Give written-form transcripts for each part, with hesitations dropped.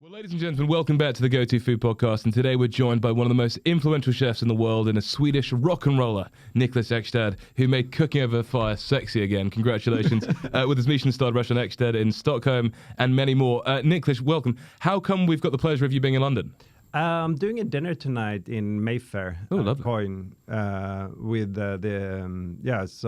Well, ladies and gentlemen, welcome back to the Go-To Food Podcast, and today we're joined by one of the most influential chefs in the world and a Swedish rock and roller, Niklas Ekstedt, who made cooking over fire sexy again. Congratulations with his Michelin-starred restaurant Ekstedt in Stockholm and many more. Niklas, welcome. How come we've got the pleasure of you being in London? I'm doing a dinner tonight in Mayfair. Oh, lovely. Coin with it's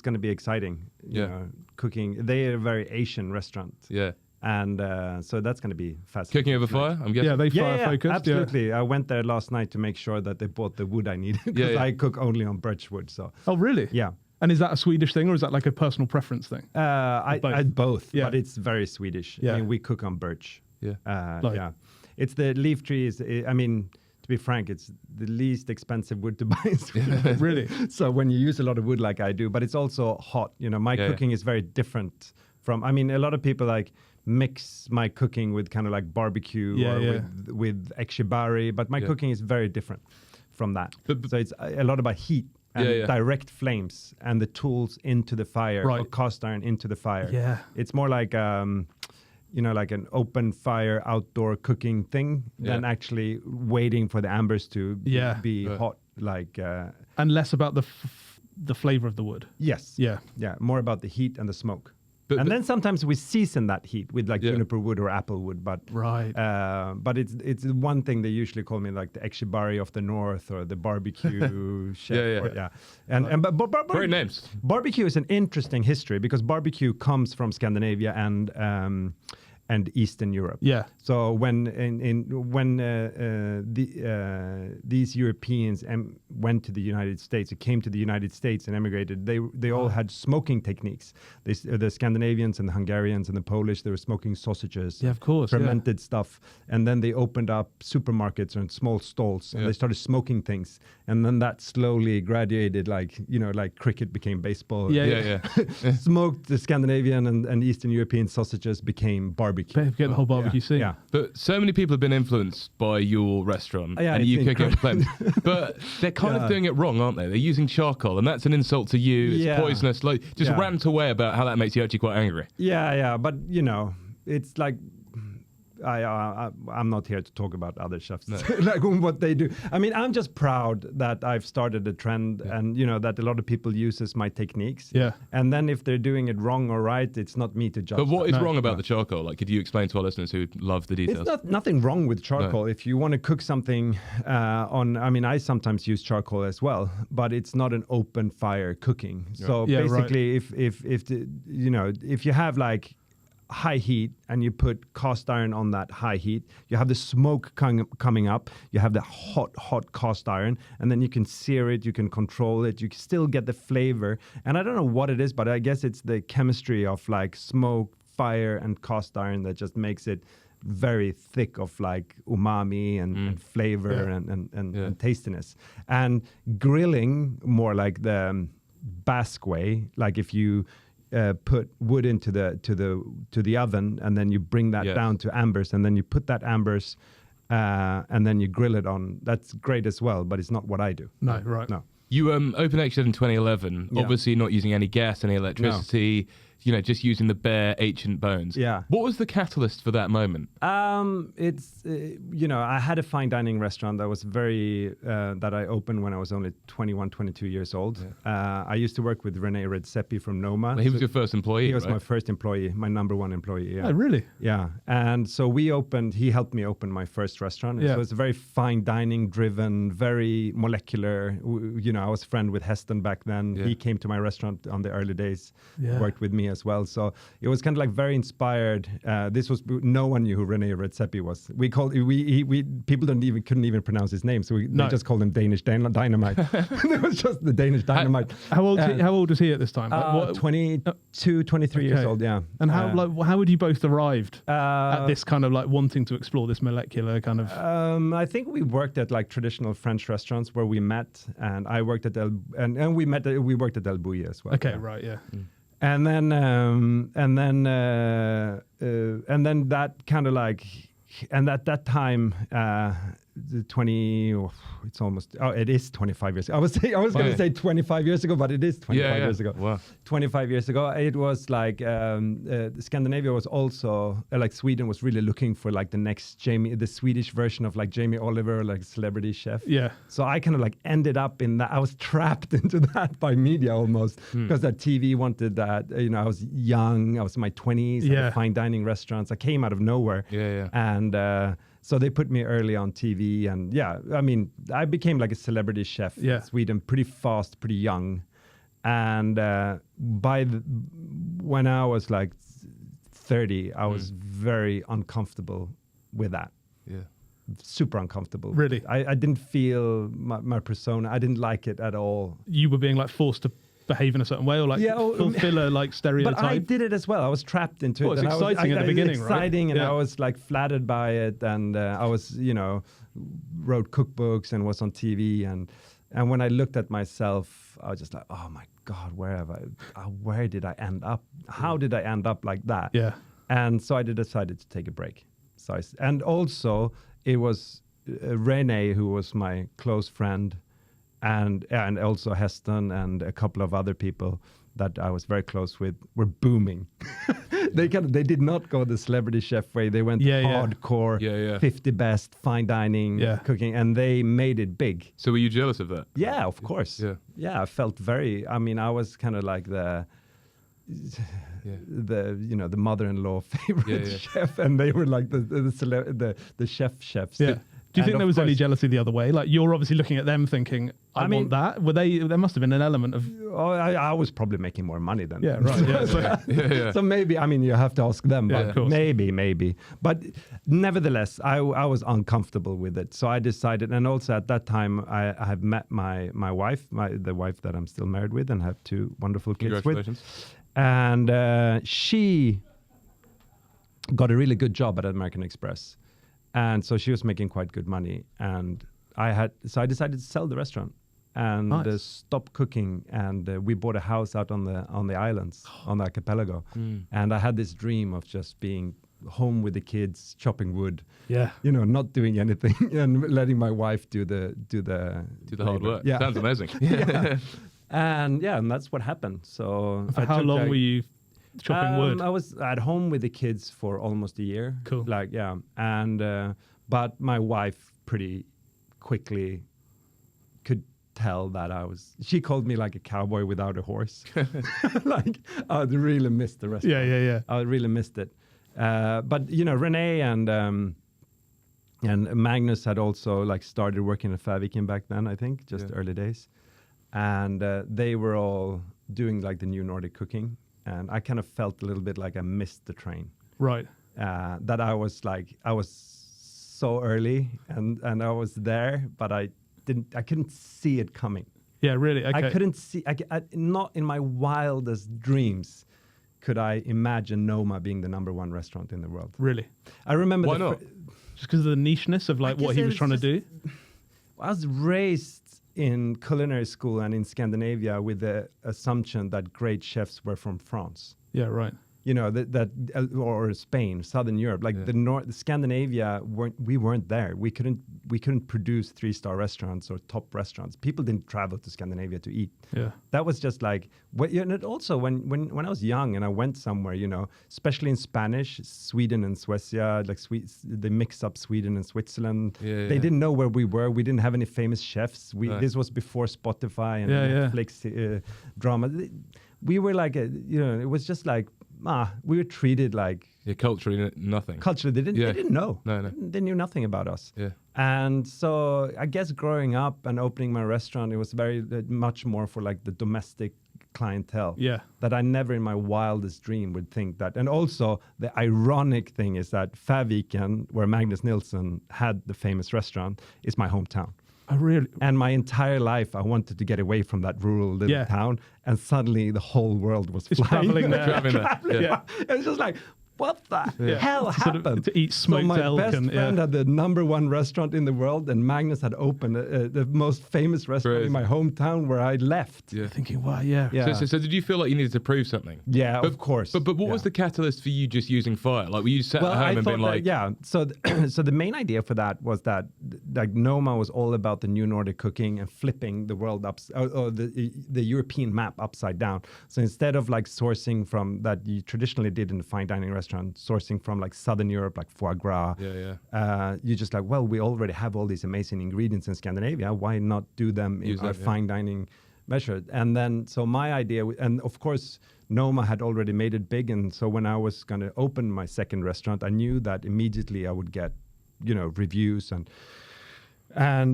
going to be exciting. You know, cooking. They are a very Asian restaurant. Yeah. And so that's going to be fascinating. Cooking over fire, I'm guessing? Yeah, they fire-focused. Absolutely. I went there last night to make sure that they bought the wood I needed, because I cook only on birchwood. So. Oh, really? Yeah. And is that a Swedish thing, or is that like a personal preference thing? Both, yeah. but it's very Swedish. Yeah. I mean, we cook on birch. Yeah. Yeah. It's the leaf trees. I mean, to be frank, it's the least expensive wood to buy in Sweden. Really? So when you use a lot of wood like I do, but it's also hot. You know, my cooking is very different from, I mean, a lot of people like mix my cooking with kind of like barbecue with ekshibari, but my cooking is very different from that. So it's a lot about heat and direct flames and the tools into the fire, or cast iron into the fire. Yeah. It's more like, like an open fire outdoor cooking thing than actually waiting for the ambers to be hot. And less about the flavor of the wood. Yes. Yeah. Yeah. More about the heat and the smoke. But then sometimes we season that heat with like juniper wood or apple wood, but it's one thing they usually call me like the ekshibari of the north or the barbecue chef. But great names. Barbecue is an interesting history because barbecue comes from Scandinavia and Eastern Europe. Yeah. So when these Europeans went to the United States, it came to the United States and emigrated, they all had smoking techniques. The Scandinavians and the Hungarians and the Polish, they were smoking sausages. Yeah, of course. Fermented stuff. And then they opened up supermarkets and small stalls and they started smoking things. And then that slowly graduated, like cricket became baseball. Smoked the Scandinavian and Eastern European sausages became barbecue. Get the whole barbecue scene. Yeah. But so many people have been influenced by your restaurant and you cook over plenty. But they're kind of doing it wrong, aren't they? They're using charcoal, and that's an insult to you. It's poisonous. Rant away about how that makes you actually quite angry. Yeah. But it's like. I'm not here to talk about other chefs, like what they do. I mean, I'm just proud that I've started a trend and, that a lot of people uses my techniques. Yeah. And then if they're doing it wrong or right, it's not me to judge. But what is wrong about the charcoal? Like, could you explain to our listeners who love the details? It's nothing wrong with charcoal. No. If you want to cook something I sometimes use charcoal as well, but it's not an open fire cooking. Yeah. So basically, if you have like high heat and you put cast iron on that high heat, you have the smoke coming up, you have the hot cast iron, and then you can sear it, you can control it, you can still get the flavor. And I don't know what it is, but I guess it's the chemistry of like smoke, fire, and cast iron that just makes it very thick of like umami and flavor and tastiness. And grilling more like the Basque way, like if you put wood into the oven and then you bring that down to ambers and then you put that ambers and then you grill it on. That's great as well, but it's not what I do. No, right. No. You opened Ekstedt in 2011, obviously not using any gas, any electricity, just using the bare ancient bones. Yeah. What was the catalyst for that moment? I had a fine dining restaurant that was that I opened when I was only 21, 22 years old. Yeah. I used to work with René Redzepi from Noma. Well, he was your first employee, He was my first employee, my number one employee. Yeah. Oh, really? Yeah. And so he helped me open my first restaurant. Yeah. So it's a very fine dining driven, very molecular. I was a friend with Heston back then. Yeah. He came to my restaurant on the early days, worked with me as well. So it was kind of like very inspired. No one knew who René Redzepi was. People couldn't even pronounce his name. So they just called him Danish Dynamite. It was just the Danish Dynamite. How old was he at this time? 22, 23 years old. Yeah. And how would you both arrived at this kind of like wanting to explore this molecular kind of? I think we worked at like traditional French restaurants where we met, and I worked at we worked at El Bulli as well. Okay, right, yeah. And then that kind of like, and at that time, it's almost, it is 25 years. I was going to say 25 years ago, but it is 25 years ago. Wow. 25 years ago, it was like Scandinavia was also like Sweden was really looking for like the next the Swedish version of like Jamie Oliver, like celebrity chef. Yeah. So I kind of like ended up in that. I was trapped into that by media almost because that TV wanted that. You know, I was young. I was in my 20s. I had fine dining restaurants. I came out of nowhere. Yeah. And so they put me early on TV, and I mean, I became like a celebrity chef in Sweden pretty fast, pretty young. And when I was like 30, I was very uncomfortable with that. Yeah. Super uncomfortable. Really? I didn't feel my persona. I didn't like it at all. You were being like forced to behave in a certain way, or like fulfill a like stereotype. But I did it as well. I was trapped into it. It was exciting at the beginning, right? Exciting, and I was like flattered by it, and I was, wrote cookbooks and was on TV, and when I looked at myself, I was just like, oh my God, where did I end up? How did I end up like that? Yeah. And so I decided to take a break. And also it was René, who was my close friend, and also Heston and a couple of other people that I was very close with, were booming. They did not go the celebrity chef way. They went hardcore, 50 best, fine dining, cooking, and they made it big. So were you jealous of that? Yeah, of course. Yeah, I felt I was kind of like the mother-in-law favorite chef, and they were like the chefs. Yeah. Do you think there was any jealousy the other way? Like, you're obviously looking at them thinking, I want that. There must have been an element of... Oh, I was probably making more money than them. Right. So maybe, you have to ask them, but maybe. But nevertheless, I was uncomfortable with it. So I decided, and also at that time, I had met my wife, the wife that I'm still married with and have two wonderful kids Congratulations. with. And she got a really good job at American Express. And so she was making quite good money, and I decided to sell the restaurant and stop cooking. And we bought a house out on the islands, on the archipelago. And I had this dream of just being home with the kids, chopping wood. Yeah, not doing anything and letting my wife do the hard work. Yeah, sounds amazing. And that's what happened. So for how long were you chopping wood? I was at home with the kids for almost a year. Cool. And but my wife pretty quickly could tell that she called me like a cowboy without a horse. Like, I really missed the restaurant. Yeah. I really missed it. But René and Magnus had also like started working at Fäviken back then, I think, just early days. And they were all doing like the new Nordic cooking. And I kind of felt a little bit like I missed the train. Right. That I was so early and I was there, but I couldn't see it coming. Yeah, really? Okay. I couldn't see, not in my wildest dreams could I imagine Noma being the #1 restaurant in the world. Really? I remember Why not? Just because of the nicheness of like what he was trying to do? I was raised in culinary school and in Scandinavia with the assumption that great chefs were from France. Yeah, right. Or Spain, Southern Europe, like the Scandinavia we weren't there. We couldn't produce 3-star restaurants or top restaurants. People didn't travel to Scandinavia to eat. Yeah, that was just like. And also when I was young and I went somewhere, especially in Spanish, Sweden and Suecia, like they mix up Sweden and Switzerland. They didn't know where we were. We didn't have any famous chefs. This was before Spotify and Netflix drama. We were like it was just like. We were treated like culturally nothing. Culturally, they didn't know. No. They knew nothing about us. Yeah. And so I guess growing up and opening my restaurant, it was very much more for like the domestic clientele. Yeah. That I never in my wildest dream would think that. And also the ironic thing is that Fäviken, where Magnus Nilsson had the famous restaurant, is my hometown. Oh, really? And my entire life, I wanted to get away from that rural little town, and suddenly the whole world was traveling there. Yeah. It was just like, what the hell happened? To eat smoked elk. My best friend had the #1 restaurant in the world, and Magnus had opened the most famous restaurant in my hometown where I left. Yeah. Thinking, wow, So did you feel like you needed to prove something? Yeah, of course. But what was the catalyst for you just using fire? Like, were you sat at home and been like... So the main idea for that was that like Noma was all about the new Nordic cooking and flipping the world the European map upside down. So instead of like sourcing from that you traditionally did in the fine dining restaurant, sourcing from like Southern Europe, like foie gras, you just like, well, we already have all these amazing ingredients in Scandinavia. Why not do them in our fine dining measure? And then, so my idea, and of course, Noma had already made it big. And so when I was going to open my second restaurant, I knew that immediately I would get, reviews and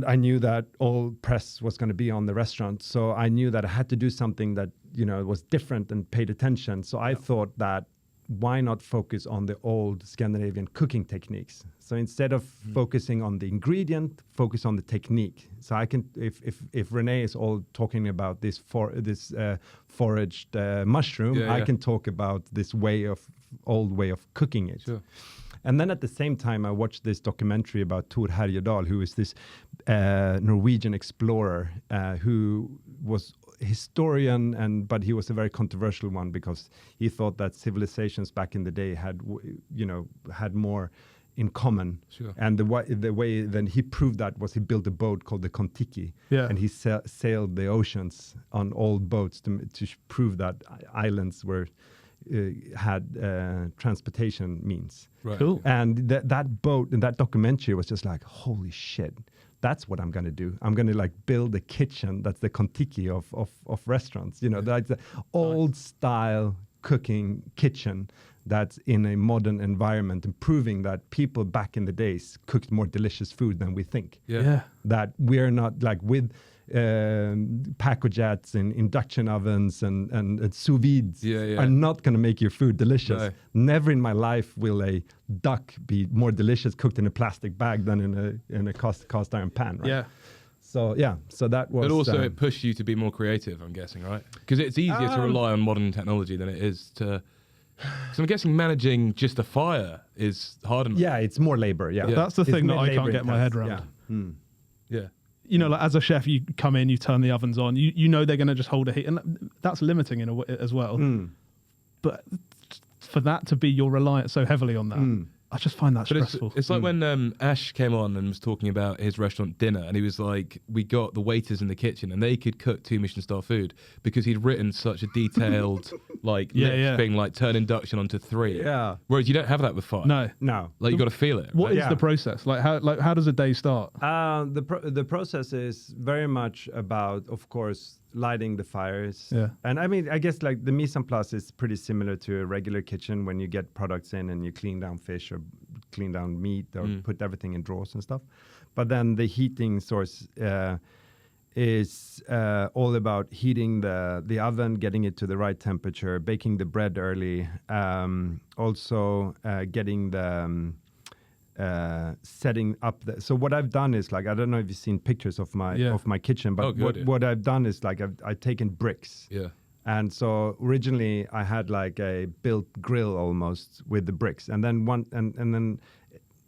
I knew that all press was going to be on the restaurant. So I knew that I had to do something that, was different and paid attention. So I thought that why not focus on the old Scandinavian cooking techniques? So instead of focusing on the ingredient, focus on the technique. So I can, if René is all talking about this foraged mushroom, I can talk about this old way of cooking it. Sure. And then at the same time, I watched this documentary about Thor Heyerdahl, who is this Norwegian explorer who was historian, but he was a very controversial one because he thought that civilizations back in the day had more in common. Sure. And the way then he proved that was he built a boat called the Kon-Tiki, and he sailed the oceans on old boats to prove that islands were had transportation means. Right. Cool. And that boat and that documentary was just like, holy shit, that's what I'm going to do. I'm going to like build a kitchen that's the Kon-Tiki of restaurants. That's the old style cooking kitchen that's in a modern environment, and proving that people back in the days cooked more delicious food than we think. Yeah. That we're not like with pacojets and induction ovens and sous vides are not going to make your food delicious. No. Never in my life will a duck be more delicious cooked in a plastic bag than in a cast iron pan. Right? Yeah. So that was. But also, it pushed you to be more creative. I'm guessing, right? Because it's easier to rely on modern technology than it is to. So I'm guessing managing just a fire is hard enough. Yeah, it's more labor. Yeah, that's the thing that I can't get my head around. Yeah. Like as a chef, you come in, you turn the ovens on, you know they're going to just hold a heat, and that's limiting in a way as well. But for that to be your reliance so heavily on that, I just find that stressful. It's like when Ash came on and was talking about his restaurant dinner, and he was like, we got the waiters in the kitchen and they could cook 2 Michelin star food because he'd written such a detailed list being like turn induction onto 3. Yeah. Whereas you don't have that with fire. No. Like you got to feel it. What is the process? Like how does a day start? The process is very much about, of course, lighting the fires. Yeah. And I mean, I guess like the mise en place is pretty similar to a regular kitchen when you get products in and you clean down fish or clean down meat or put everything in drawers and stuff. But then the heating source is all about heating the oven, getting it to the right temperature, baking the bread early, also getting the setting up. So what I've done is like, I don't know if you've seen pictures of my kitchen, but what I've done is like I've taken bricks. Yeah. And so originally I had like a built grill almost with the bricks, and then and then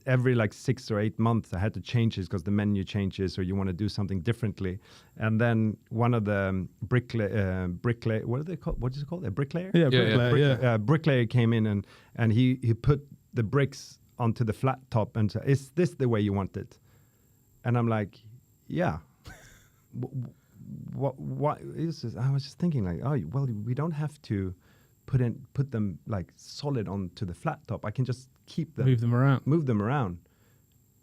every like 6 or 8 months I had to change this because the menu changes or you want to do something differently. And then one of the bricklayer, what are they called? What is it called? A bricklayer? Yeah, bricklayer. Bricklayer came in and he put the bricks onto the flat top and said, "Is this the way you want it?" And I'm like, "Yeah." What is this? I was just thinking like, oh well, we don't have to put them like solid onto the flat top. I can just keep them, move them around.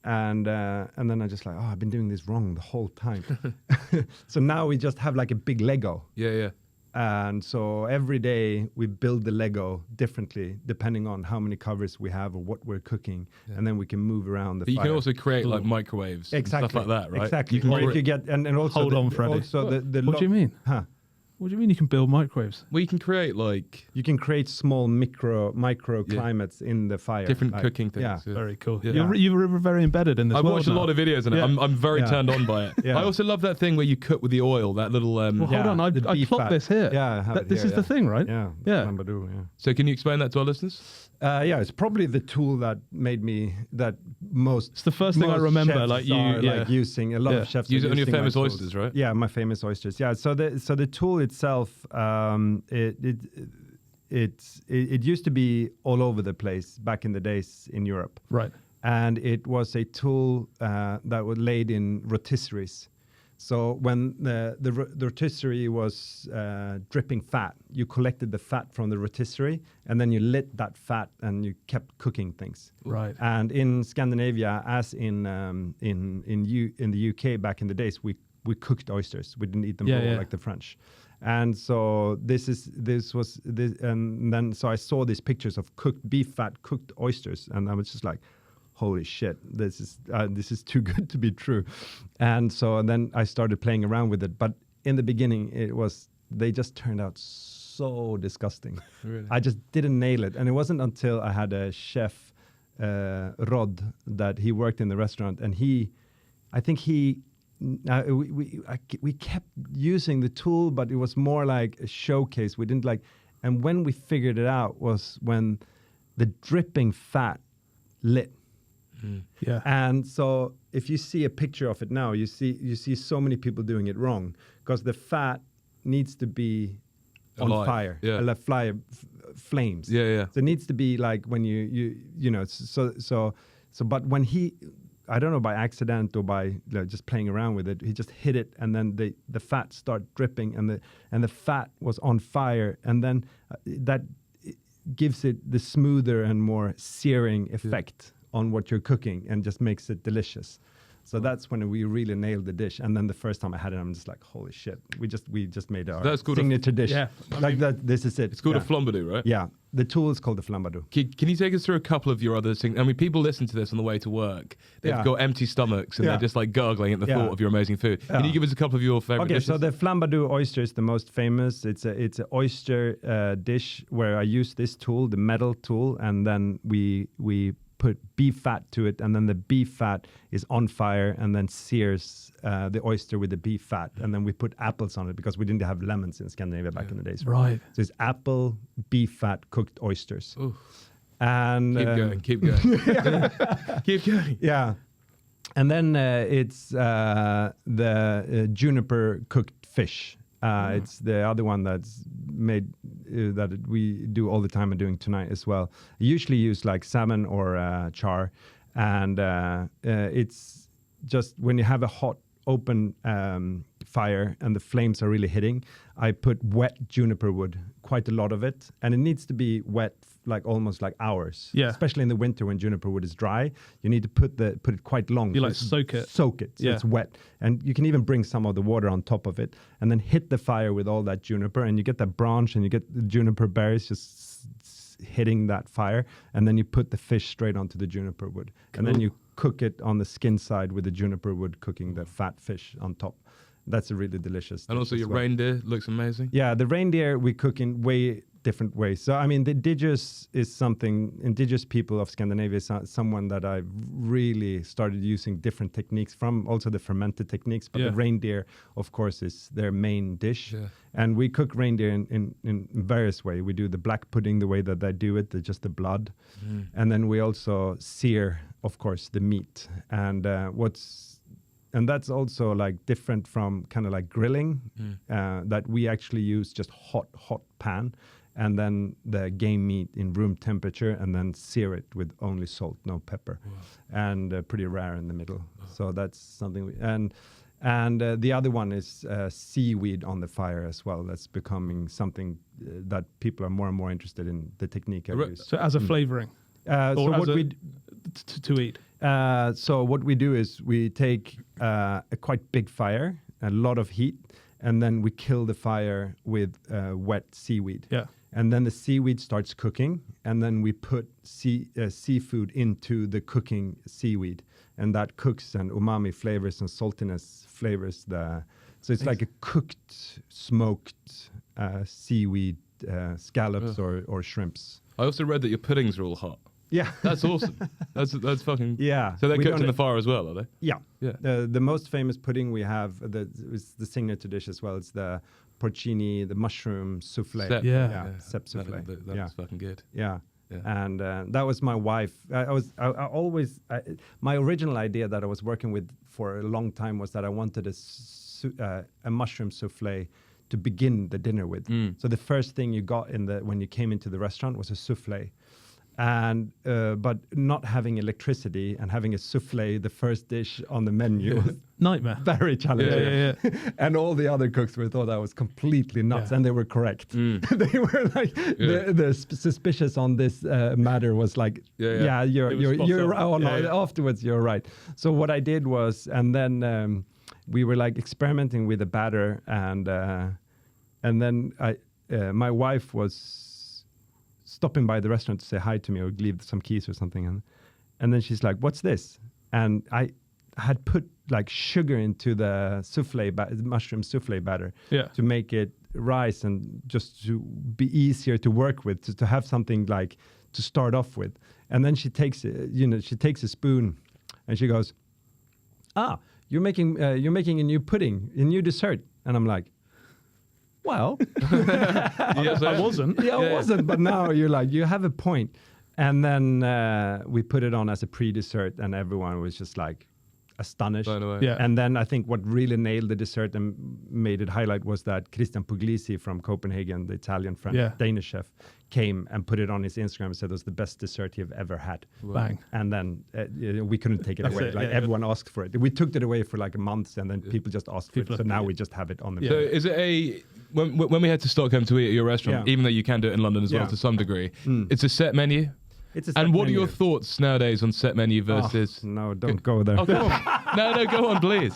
And then I just like, I've been doing this wrong the whole time. So now we just have like a big Lego. Yeah. And so every day we build the Lego differently depending on how many covers we have or what we're cooking, and then we can move around the fire. You can also create like microwaves and stuff like that, right? Exactly. Or if you get and also hold on, Freddie. Also what do you mean? Huh? What do you mean you can build microwaves? Well, you can create like you can create small microclimates in the fire. Different cooking things. Yeah. Very cool. Yeah. You were very embedded in this. I watched a lot of videos on it. I'm very turned on by it. Yeah. I also love that thing where you cook with the oil. That little. Well, hold on. I plot this here. Yeah, I have this is the thing, right? Yeah. Yeah. Flambadou, yeah. So can you explain that to our listeners? It's probably the tool that made me most. It's the first thing I remember. chefs Like you, are, like using a lot of chefs Use are it on your using famous my tools. oysters, right? Yeah, my famous oysters. Yeah, so the tool itself, it used to be all over the place back in the days in Europe, right? And it was a tool that was laid in rotisseries. So when the rotisserie was dripping fat, you collected the fat from the rotisserie, and then you lit that fat, and you kept cooking things. Right. And in Scandinavia, as in the UK back in the days, we cooked oysters. We didn't eat them raw like the French. And so so I saw these pictures of cooked beef fat, cooked oysters, and I was just like, holy shit, this is too good to be true. And so then I started playing around with it. But in the beginning, they just turned out so disgusting. Really? I just didn't nail it. And it wasn't until I had a chef, Rod, that he worked in the restaurant. And we kept using the tool, but it was more like a showcase. We didn't like, and when we figured it out was when the dripping fat lit. Yeah. And so if you see a picture of it now, you see so many people doing it wrong because the fat needs to be on fire, flames. Yeah, yeah. So it needs to be like when you know. So but when I don't know, by accident or by just playing around with it, he just hit it, and then the fat started dripping, and the fat was on fire, and then that gives it the smoother and more searing effect on what you're cooking, and just makes it delicious. So that's when we really nailed the dish. And then the first time I had it, I'm just like, holy shit, we just made our signature dish. Yeah, that. This is it. It's called a flambadou, right? Yeah, the tool is called the flambadou. Can you take us through a couple of your other things? I mean, people listen to this on the way to work. They've got empty stomachs and they're just like gargling at the thought of your amazing food. Can you give us a couple of your favorite dishes? So the flambadou oyster is the most famous. It's a oyster dish where I use this tool, the metal tool, and then we put beef fat to it, and then the beef fat is on fire and then sears the oyster with the beef fat, and then we put apples on it because we didn't have lemons in Scandinavia back in the days. Right. So it's apple, beef fat, cooked oysters. Ooh. And keep going. Keep going. Yeah. And then it's the juniper cooked fish. It's the other one that's made that we do all the time and doing tonight as well. I usually use like salmon or char, and it's just when you have a hot open fire and the flames are really hitting, I put wet juniper wood, quite a lot of it, and it needs to be wet like almost like hours. Yeah. Especially in the winter when juniper wood is dry, you need to put it quite long. You like soak it. Soak it. So it's wet, and you can even bring some of the water on top of it, and then hit the fire with all that juniper, and you get that branch, and you get the juniper berries just hitting that fire, and then you put the fish straight onto the juniper wood, and then you cook it on the skin side with the juniper wood, cooking the fat fish on top. That's a really delicious. And also your reindeer looks amazing. Yeah, the reindeer we cook in way different ways. So I mean, the indigenous people of Scandinavia is someone that I've really started using different techniques from, also the fermented techniques, but the reindeer, of course, is their main dish. Yeah. And we cook reindeer in various ways. We do the black pudding the way that they do it, just the blood. And then we also sear, of course, the meat. And that's also like different from kind of like grilling, that we actually use just hot pan, and then the game meat in room temperature, and then sear it with only salt, no pepper, and pretty rare in the middle. So that's something. And the other one is seaweed on the fire as well. That's becoming something that people are more and more interested in, the technique I use. So as a flavoring, so what we to eat. So what we do is we take a quite big fire, a lot of heat, and then we kill the fire with wet seaweed. Yeah. And then the seaweed starts cooking, and then we put seafood into the cooking seaweed, and that cooks, and umami flavors and saltiness flavors So it's like a cooked, smoked seaweed scallops or shrimps. I also read that your puddings are all hot. Yeah, That's awesome. That's fucking yeah. So they're We cooked in don't- the fire as well, are they? Yeah, Yeah. The most famous pudding we have, it's the signature dish as well. It's the porcini, the mushroom souffle. Sep. Yeah. Sep souffle. That Yeah. was fucking good. Yeah. Yeah. And that was my wife. My original idea that I was working with for a long time was that I wanted a mushroom souffle to begin the dinner with. So the first thing you got when you came into the restaurant was a souffle. And but not having electricity and having a souffle, the first dish on the menu, was Nightmare. very challenging. Yeah. And all the other cooks thought I was completely nuts, Yeah. and they were correct. They were like, the suspicious on this matter was like, Yeah. you're on. afterwards you're right. So what I did was, and then we were like experimenting with the batter, and then my wife was stopping by the restaurant to say hi to me or leave some keys or something, and then she's like, "What's this?" And I had put like sugar into the mushroom souffle batter to make it rise and just to be easier to work with, to have something like to start off with. And then she takes a spoon and she goes, you're making a new pudding, a new dessert. And I'm like, well, Yes, I wasn't. yeah, I wasn't, but now you're like, you have a point. And then we put it on as a pre-dessert, and everyone was just like astonished. Blown away. Yeah. And then I think what really nailed the dessert and made it highlight was that Christian Puglisi from Copenhagen, the Italian Danish chef, came and put it on his Instagram and said it was the best dessert he've ever had. Bang. And then we couldn't take it That's away. it, Like yeah. everyone asked for it. We took it away for like a month, and then people just asked for it. So now we just have it on the So menu. is it when we head to Stockholm to eat at your restaurant, Yeah. even though you can do it in London as well Yeah. to some degree, it's a set menu? It's a And set what are menu. your thoughts nowadays on set menu versus... No, don't go there. Oh, go on. No, go on, please.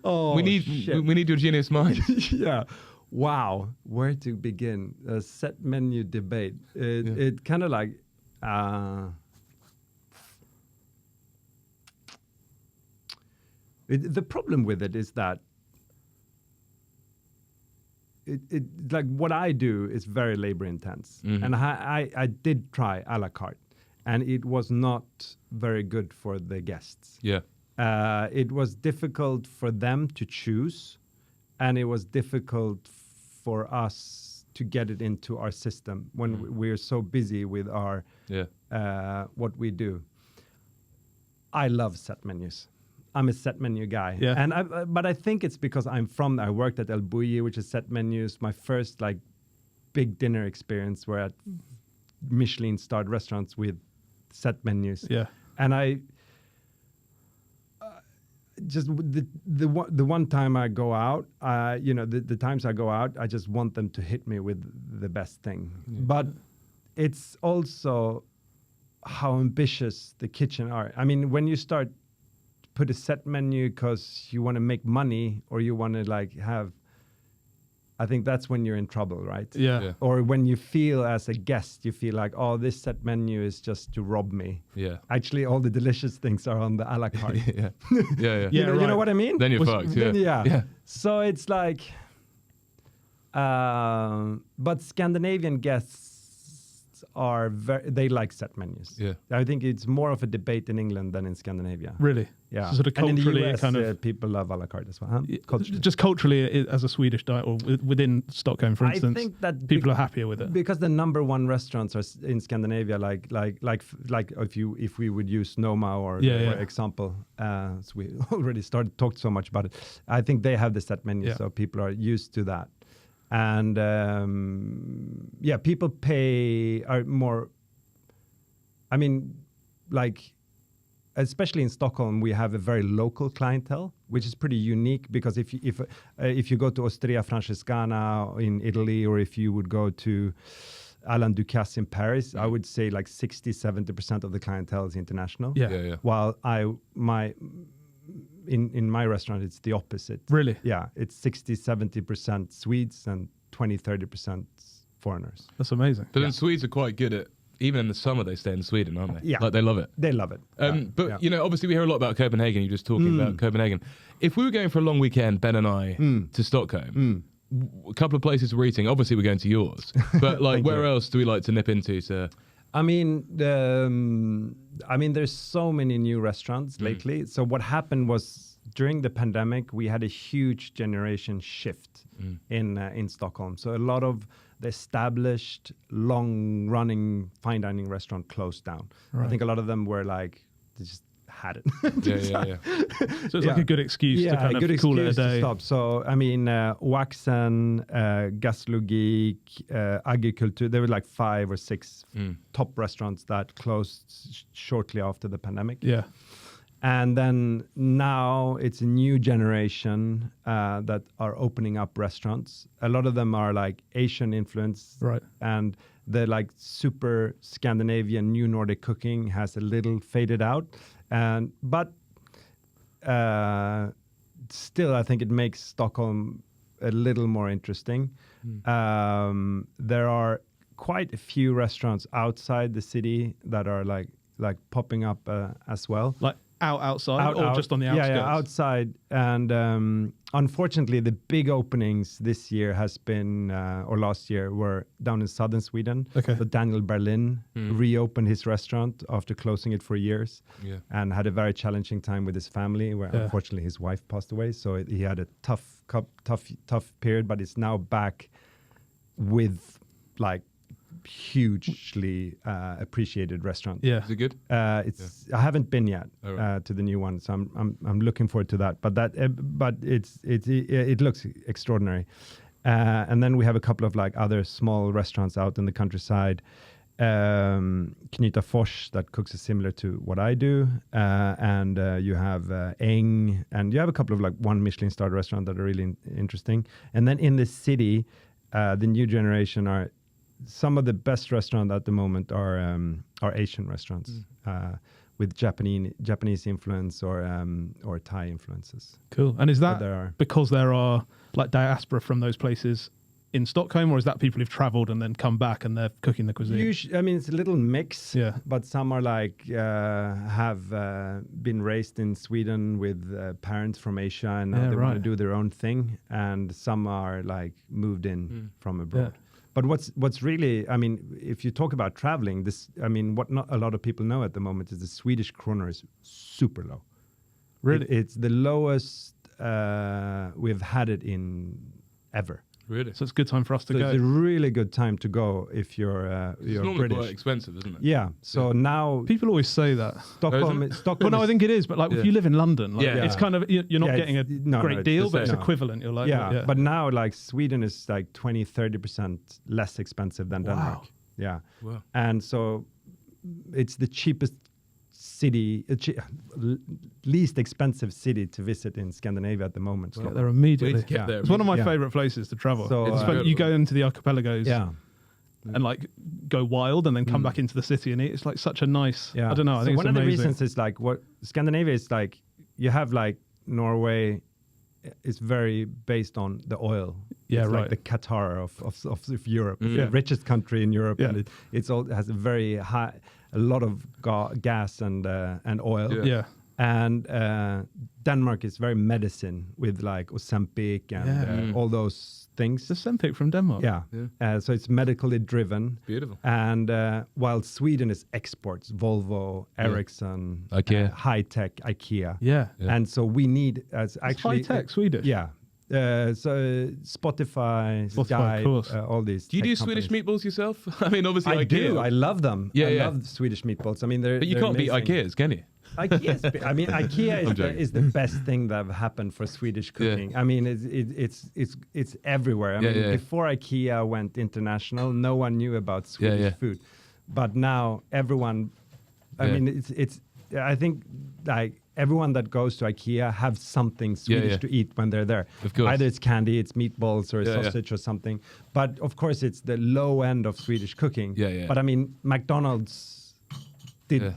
Oh, we need your genius mind. yeah. Wow. Where to begin? A set menu debate. It kind of like... the problem with it is that it like what I do is very labor intense. And I did try a la carte, and it was not very good for the guests. Yeah. It was difficult for them to choose, and it was difficult for us to get it into our system when we're so busy with our what we do. I love set menus. I'm a set menu guy, but I think it's because I worked at El Bulli, which is set menus. My first like big dinner experience were at Michelin starred restaurants with set menus. Yeah. And I just the one time I go out, the times I go out, I just want them to hit me with the best thing. But it's also how ambitious the kitchen are. I mean, when you start put a set menu because you want to make money or you want to like have, I think that's when you're in trouble, right? Yeah. Or when you feel as a guest, you feel like, oh, this set menu is just to rob me. Yeah. Actually, all the delicious things are on the a la carte. Yeah. Yeah, You know what I mean? Then you're fucked. Yeah. Yeah. So it's like, but Scandinavian guests are they like set menus. Yeah. I think it's more of a debate in England than in Scandinavia. Really? Yeah. So sort of and in culturally, the US, kind of people love a la carte as well. Huh? Culturally. just culturally, as a Swedish diet, or within Stockholm, for instance, I think that people are happier with it. because the number one restaurants are in Scandinavia, like if we would use Noma or example, so we already talked so much about it. I think they have the set menu, so people are used to that, and people are more. I mean, like. Especially in Stockholm, we have a very local clientele, which is pretty unique because if you go to Osteria Francescana in Italy, or if you would go to Alain Ducasse in Paris, I would say like 60-70% of the clientele is international. Yeah. While in my restaurant, it's the opposite. Really? Yeah, it's 60-70% Swedes and 20-30% foreigners. That's amazing. But then Swedes are quite good at even in the summer they stay in Sweden, aren't they? Yeah. Like they love it. They love it. But you know, obviously we hear a lot about Copenhagen. You're just talking about Copenhagen. If we were going for a long weekend, Ben and I, to Stockholm, a couple of places we're eating. Obviously we're going to yours, but like where else do we like to nip into? I mean, there's so many new restaurants lately. So what happened was during the pandemic, we had a huge generation shift in Stockholm. So a lot of the established, long-running fine dining restaurant closed down. Right. I think a lot of them were like, they just had it. Yeah. So it's like a good excuse to kind of call it a day. Stop. So, I mean, Waxen, Gaslogik, Agriculture, there were like 5 or 6 top restaurants that closed shortly after the pandemic. Yeah. And then now it's a new generation that are opening up restaurants. A lot of them are like Asian influence. Right. And the like super Scandinavian new Nordic cooking has a little faded out. But still, I think it makes Stockholm a little more interesting. There are quite a few restaurants outside the city that are like popping up as well. Like outside or just on the outskirts? Yeah, outside. And unfortunately, the big openings this year has been, or last year, were down in southern Sweden. Okay. So Daniel Berlin reopened his restaurant after closing it for years and had a very challenging time with his family, where unfortunately his wife passed away. So he had a tough period, but it's now back with like hugely appreciated restaurant. Yeah, is it good? I haven't been yet to the new one, so I'm looking forward to that. But it looks extraordinary. And then we have a couple of like other small restaurants out in the countryside. Knyta Fors that cooks is similar to what I do, and you have Eng, and you have a couple of like 1 Michelin starred restaurant that are really interesting. And then in the city, the new generation are. Some of the best restaurants at the moment are Asian restaurants with Japanese influence or Thai influences. Cool. And is that because there are like diaspora from those places in Stockholm, or is that people who've travelled and then come back and they're cooking the cuisine? I mean, it's a little mix. Yeah. But some are like have been raised in Sweden with parents from Asia, and now they want to do their own thing. And some are like moved in from abroad. Yeah. But what's really, I mean, if you talk about traveling, what not a lot of people know at the moment is the Swedish kroner is super low. Really? It's the lowest we've had it in ever. Really? So it's a good time for us to go. It's a really good time to go if you're normally British. Quite expensive, isn't it? Yeah. So now people always say that Stockholm. Well, no, I think it is. But like if you live in London, like, it's kind of you're not getting a great deal, but it's equivalent. You're like, But now like Sweden is like 20-30% less expensive than Denmark. Yeah. Wow. And so it's the cheapest city, least expensive city to visit in Scandinavia at the moment. Get there immediately. There. It's one of my favourite places to travel. So, you go into the archipelagos and like go wild and then come back into the city and eat. It's like such a nice, I don't know. I think one it's of amazing. the reasons is like what Scandinavia is like, you have like Norway is very based on the oil. Yeah, it's right. like the Qatar of Europe, the richest country in Europe. Yeah. And it has a very high, a lot of gas and oil. Yeah. And Denmark is very medicine with like Ozempic and all those things. It's Ozempic from Denmark. Yeah. So it's medically driven. Beautiful. And while Sweden is exports, Volvo, Ericsson, IKEA, high tech, IKEA. Yeah. And so we need actually high tech Swedish. Yeah. So Spotify, Skype, of course. all these. Do you do companies. Swedish meatballs yourself? I mean, obviously I IKEA. do. I love them. Yeah, I love Swedish meatballs. I mean, but you can't beat IKEA's, can you? IKEA is the best thing that have happened for Swedish cooking. I mean, it's everywhere. I mean, before IKEA went international, no one knew about Swedish food, but now everyone. I mean, it's. I think like everyone that goes to IKEA have something Swedish to eat when they're there. Of course. Either it's candy, it's meatballs, or sausage or something. But of course, it's the low end of Swedish cooking. But I mean, McDonald's did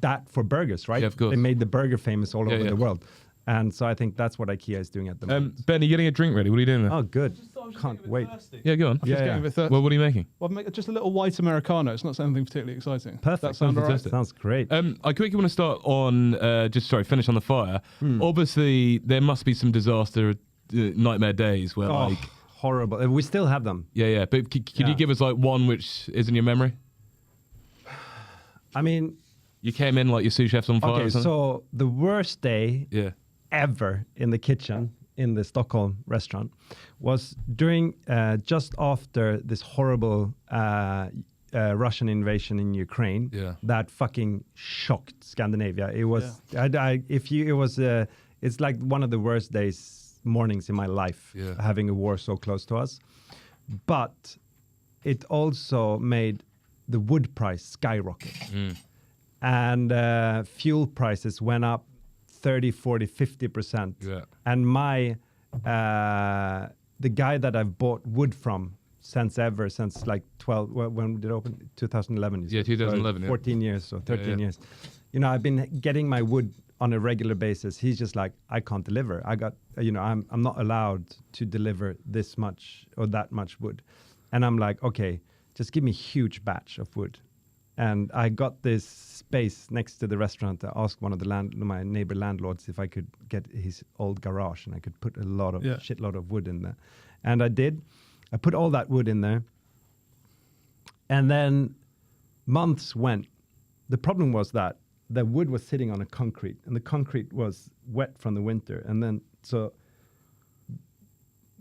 that for burgers, right? Yeah, of course. They made the burger famous all over the world. And so I think that's what IKEA is doing at the moment. Ben, are you getting a drink ready? What are you doing there? Oh, good. Just can't wait. Yeah, go on. I'm just getting a bit thirsty. Well, what are you making? Well, make just a little white Americano. It's not something particularly exciting. Perfect. That sounds all right? Sounds great. I quickly want to start on, finish on the fire. Obviously, there must be some disaster, nightmare days where horrible. We still have them. Yeah. But could you give us like one which is in your memory? I mean, you came in like your sous chef's on fire. Okay, so the worst day ever in the kitchen in the Stockholm restaurant was during just after this horrible Russian invasion in Ukraine. Yeah. That fucking shocked Scandinavia. It was it's like one of the worst mornings in my life, having a war so close to us. But it also made the wood price skyrocket. And fuel prices went up 30, 40, 50%. Yeah. And my the guy that I've bought wood from since like 12, when did it open? 2011. Yeah, 2011. So 14 years or 13 years. You know, I've been getting my wood on a regular basis. He's just like, I can't deliver. I'm not allowed to deliver this much or that much wood. And I'm like, okay, just give me a huge batch of wood. And I got this space next to the restaurant. I asked one of my neighbor landlords if I could get his old garage, and I could put a shitload of wood in there. And I did. I put all that wood in there. And then months went. The problem was that the wood was sitting on a concrete, and the concrete was wet from the winter. And then, so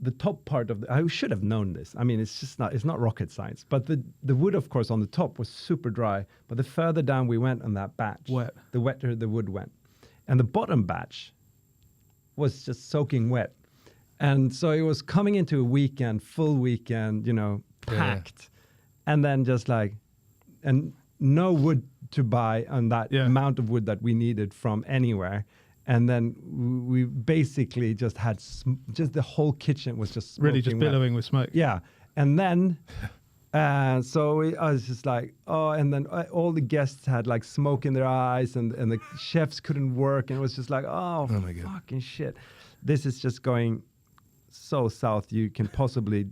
the top part of I should have known this. I mean, it's not rocket science. But the wood, of course, on the top was super dry. But the further down we went on that batch, the wetter the wood went. And the bottom batch was just soaking wet. And so it was coming into a full weekend, packed. And then just and no wood to buy on that amount of wood that we needed from anywhere. And then we basically just had just the whole kitchen was just really just billowing with smoke. Yeah, and then I was just like, and then all the guests had like smoke in their eyes, and the chefs couldn't work, and it was just like, oh my God, fucking shit, this is just going so south you can possibly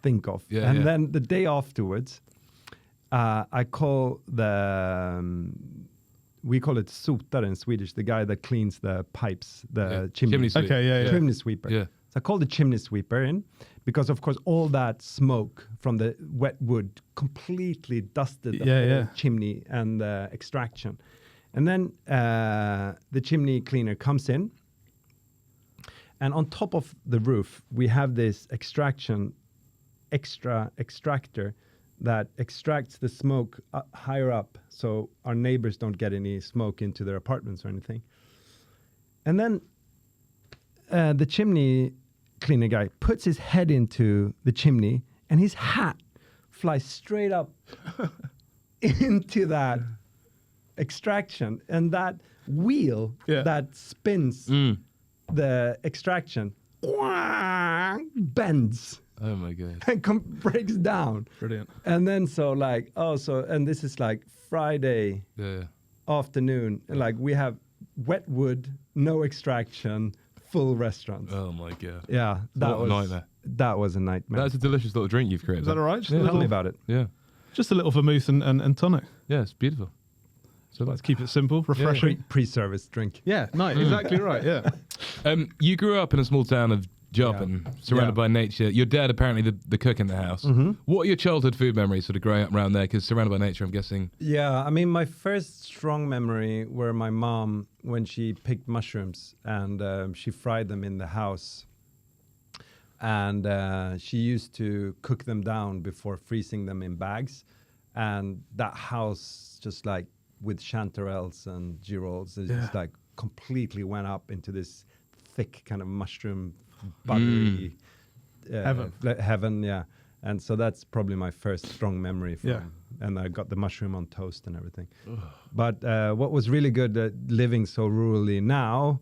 think of. Then the day afterwards, I call we call it sotare in Swedish, the guy that cleans the pipes, the chimney sweeper. Chimney sweeper. Yeah. So I called the chimney sweeper in because, of course, all that smoke from the wet wood completely dusted the whole chimney and the extraction. And then the chimney cleaner comes in, and on top of the roof, we have this extractor that extracts the smoke higher up, so our neighbors don't get any smoke into their apartments or anything. And then the chimney cleaner guy puts his head into the chimney, and his hat flies straight up into that extraction. And that wheel that spins the extraction bends. Oh my God. And breaks down. Brilliant. And then and this is like Friday afternoon. Like we have wet wood, no extraction, full restaurants. Oh my God. Yeah. That was a nightmare. That was a nightmare. That's a delicious little drink you've created. Is that all right? Tell me about it. Yeah. Just a little vermouth and tonic. Yeah, it's beautiful. So let's keep it simple, refreshing. Pre-service drink. Yeah, nice. Exactly right. Yeah. You grew up in a small town of Japan, surrounded by nature. Your dad apparently the cook in the house. What are your childhood food memories sort of growing up around there? Because surrounded by nature, I'm guessing. Yeah, I mean, my first strong memory were my mom when she picked mushrooms and she fried them in the house. And she used to cook them down before freezing them in bags. And that house, just like with chanterelles and girolles, just like completely went up into this thick kind of mushroom buttery heaven, and so that's probably my first strong memory from and I got the mushroom on toast and everything. But what was really good living so rurally now,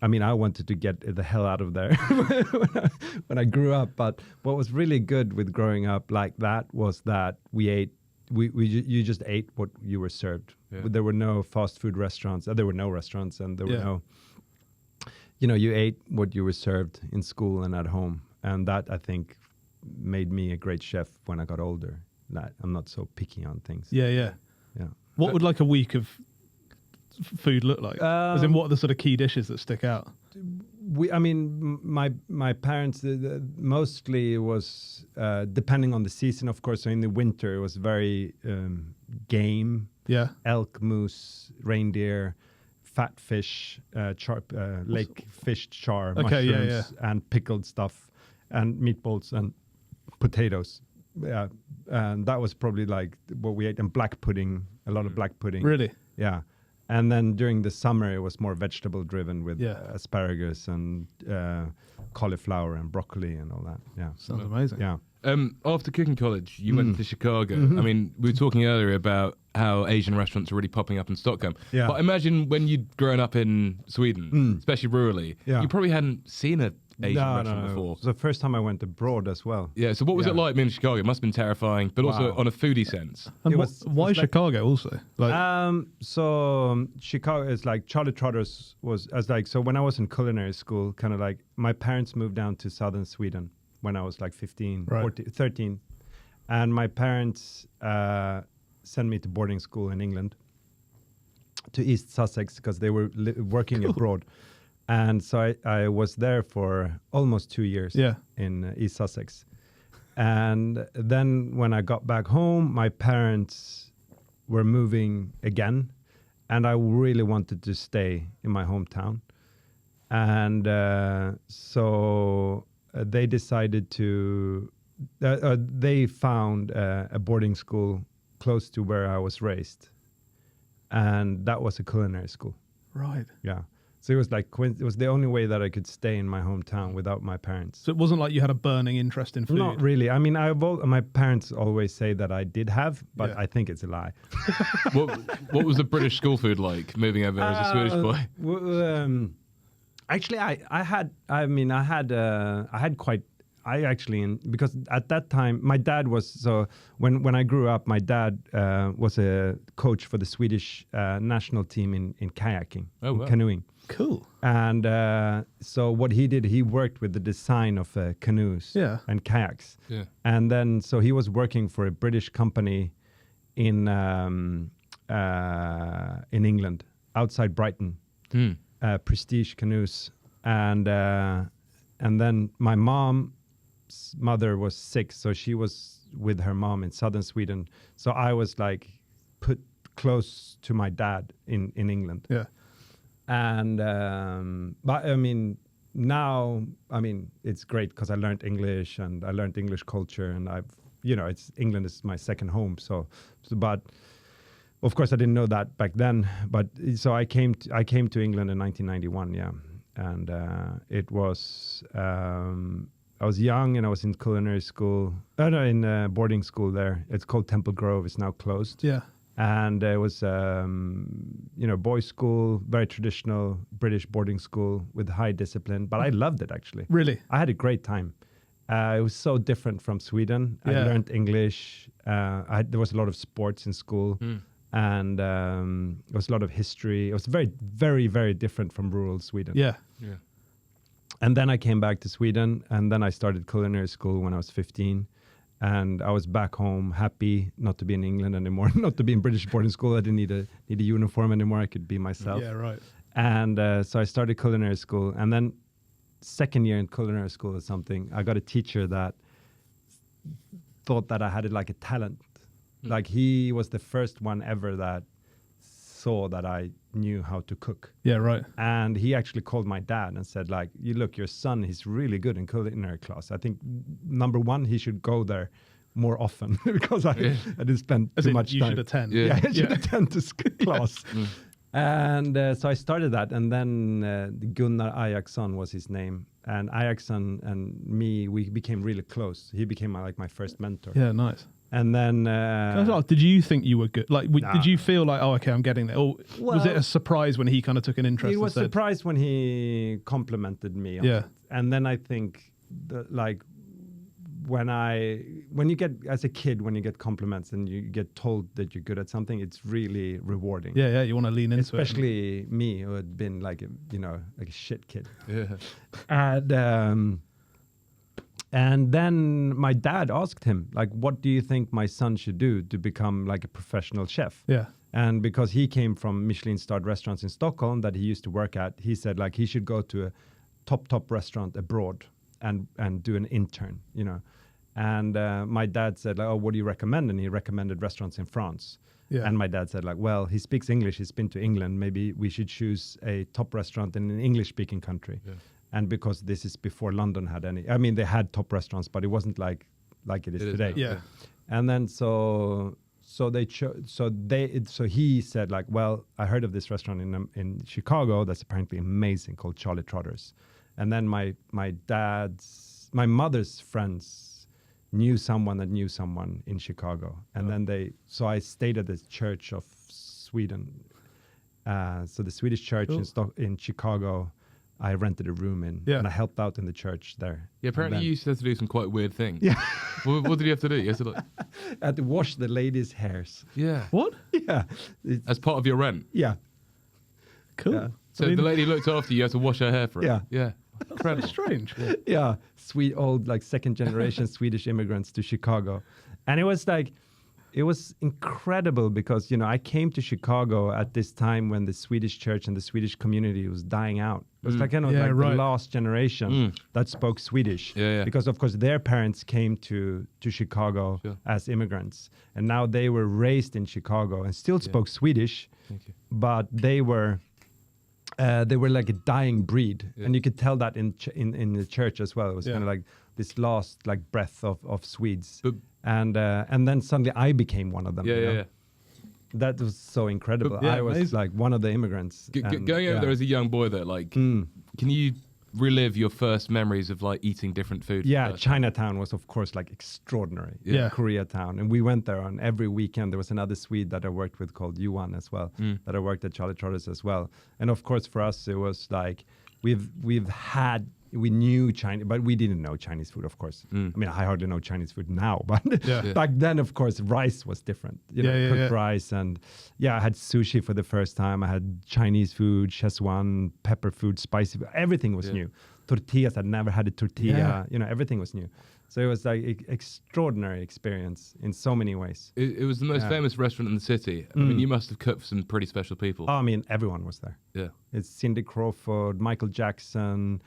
I mean, I wanted to get the hell out of there when I grew up, but what was really good with growing up like that was that you just ate what you were served. There were no fast food restaurants, there were no restaurants, and there were no, you ate what you were served in school and at home. And that, I think, made me a great chef when I got older. That I'm not so picky on things. Yeah. What would like a week of food look like? As in, what are the sort of key dishes that stick out? My parents mostly was depending on the season, of course. So in the winter, it was very game. Yeah. Elk, moose, reindeer, fat fish, lake fish char, mushrooms, and pickled stuff, and meatballs and potatoes. Yeah, and that was probably like what we ate. And black pudding, a lot of black pudding. Really? Yeah. And then during the summer, it was more vegetable driven with asparagus and cauliflower and broccoli and all that. Yeah. Sounds amazing. Yeah. After cooking college, you went to Chicago. I mean, we were talking earlier about how Asian restaurants are really popping up in Stockholm. Yeah. But imagine when you'd grown up in Sweden, especially rurally, you probably hadn't seen an Asian restaurant before. It was the first time I went abroad as well. Yeah, so what was it like being in Chicago? It must have been terrifying, but also on a foodie sense. And why Chicago also? So Chicago is like Charlie Trotter's so when I was in culinary school, kind of like my parents moved down to southern Sweden when I was like 15, 14, 13. And my parents sent me to boarding school in England, to East Sussex, because they were working abroad. And so I was there for almost 2 years in East Sussex. And then when I got back home, my parents were moving again. And I really wanted to stay in my hometown. And so they decided to, they found a boarding school close to where I was raised. And that was a culinary school. Right. Yeah. So it was like, it was the only way that I could stay in my hometown without my parents. So it wasn't like you had a burning interest in food? Not really. I mean, my parents always say that I did have, but I think it's a lie. What was the British school food like, moving over as a Swedish boy? Actually, because at that time, my dad was, when I grew up, my dad was a coach for the Swedish national team in kayaking, canoeing. Cool. And so what he did, he worked with the design of canoes and kayaks. Yeah. And then, so he was working for a British company in England, outside Brighton, Prestige Canoes. And then my mother was sick, so she was with her mom in southern Sweden. So I was like put close to my dad in England. Yeah. And but I mean, now it's great because I learned English and I learned English culture, and England is my second home. So but of course I didn't know that back then. But so I came to England in 1991. Yeah. And it was I was young and I was in culinary school. In boarding school there. It's called Temple Grove. It's now closed. Yeah. And it was boys' school, very traditional British boarding school with high discipline. But I loved it actually. Really, I had a great time. It was so different from Sweden. I learned English. There was a lot of sports in school. And there was a lot of history. It was very, very, very different from rural Sweden. Yeah. And then I came back to Sweden, and then I started culinary school when I was 15. And I was back home, happy not to be in England anymore, not to be in British boarding school. I didn't need a uniform anymore. I could be myself. Yeah, right. And so I started culinary school. And then second year in culinary school or something, I got a teacher that thought that I had like a talent. Like he was the first one ever that saw that I knew how to cook. Yeah, right. And he actually called my dad and said, like, your son, he's really good in culinary class. I think number one, he should go there more often because I didn't spend too much time. You should attend. Yeah, I should attend to class. And so I started that, and then Gunnar Ajaxson was his name. And Ajaxson and me, we became really close. He became my first mentor. Yeah, nice. And then... did you think you were good? Like, did you feel like, oh, okay, I'm getting there? Or was it a surprise when he kind of took an interest? It was a surprise when he complimented me on it. And then I think, when you get, as a kid, when you get compliments and you get told that you're good at something, it's really rewarding. Yeah, you want to lean into it. Especially me, who had been like a shit kid. Yeah. And And then my dad asked him, like, what do you think my son should do to become like a professional chef? Yeah. And because he came from Michelin-starred restaurants in Stockholm that he used to work at, he said like he should go to a top restaurant abroad and do an intern, you know. And my dad said like, oh, what do you recommend? And he recommended restaurants in France. Yeah. And my dad said like, well, he speaks English. He's been to England. Maybe we should choose a top restaurant in an English-speaking country. Yeah. And because this is before London had any, I mean, they had top restaurants, but it wasn't like it is today. Yeah. And then so he said like, well, I heard of this restaurant in Chicago that's apparently amazing called Charlie Trotter's. And then my mother's friends knew someone that knew someone in Chicago. And then so I stayed at the Church of Sweden. So the Swedish church in Chicago, I rented a room in, and I helped out in the church there. Yeah, apparently you used to have to do some quite weird things. Yeah. What did you have to do? You had to I had to wash the ladies' hairs. Yeah. What? Yeah. As part of your rent? Yeah. Cool. Yeah. So the lady looked after you had to wash her hair for it? Yeah. Yeah. Incredible. Strange. Yeah. Sweet old, like second generation Swedish immigrants to Chicago. And it was incredible because, you know, I came to Chicago at this time when the Swedish church and the Swedish community was dying out. It was like, you know, the last generation that spoke Swedish. Yeah. Because, of course, their parents came to Chicago as immigrants. And now they were raised in Chicago and still spoke Swedish. But they were like a dying breed. And you could tell that in the church as well. It was kind of like this last like breath of Swedes. And then suddenly I became one of them. Yeah. That was so incredible. I was amazing. like one of the immigrants. Going over there as a young boy, though, like, can you relive your first memories of like eating different food? Yeah, Chinatown was of course like extraordinary. Yeah, Koreatown, and we went there on every weekend. There was another Swede that I worked with called Yuan as well, that I worked at Charlie Trotter's as well. And of course for us it was like we knew Chinese, but we didn't know Chinese food, of course. I mean, I hardly know Chinese food now, but back then, of course, rice was different. You know, cooked rice, and I had sushi for the first time. I had Chinese food, Szechuan, pepper food, spicy food. Everything was new. Tortillas, I'd never had a tortilla. You know, everything was new. So it was like extraordinary experience in so many ways. It was the most famous restaurant in the city. I mean, you must have cooked for some pretty special people. Oh, I mean, everyone was there. Yeah. It's Cindy Crawford, Michael Jackson,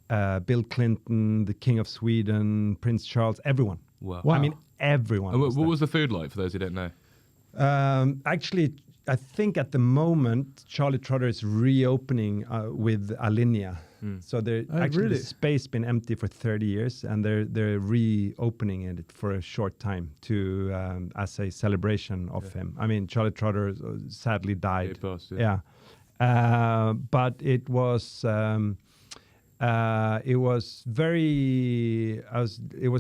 Bill Clinton, the King of Sweden, Prince Charles, everyone. Wow. I mean, everyone. And what was the food like for those who don't know? Actually, I think at the moment, Charlie Trotter is reopening with Alinea. So the space been empty for 30 years, and they're reopening it for a short time to as a celebration of him. I mean, Charlie Trotter sadly died. He passed, but it was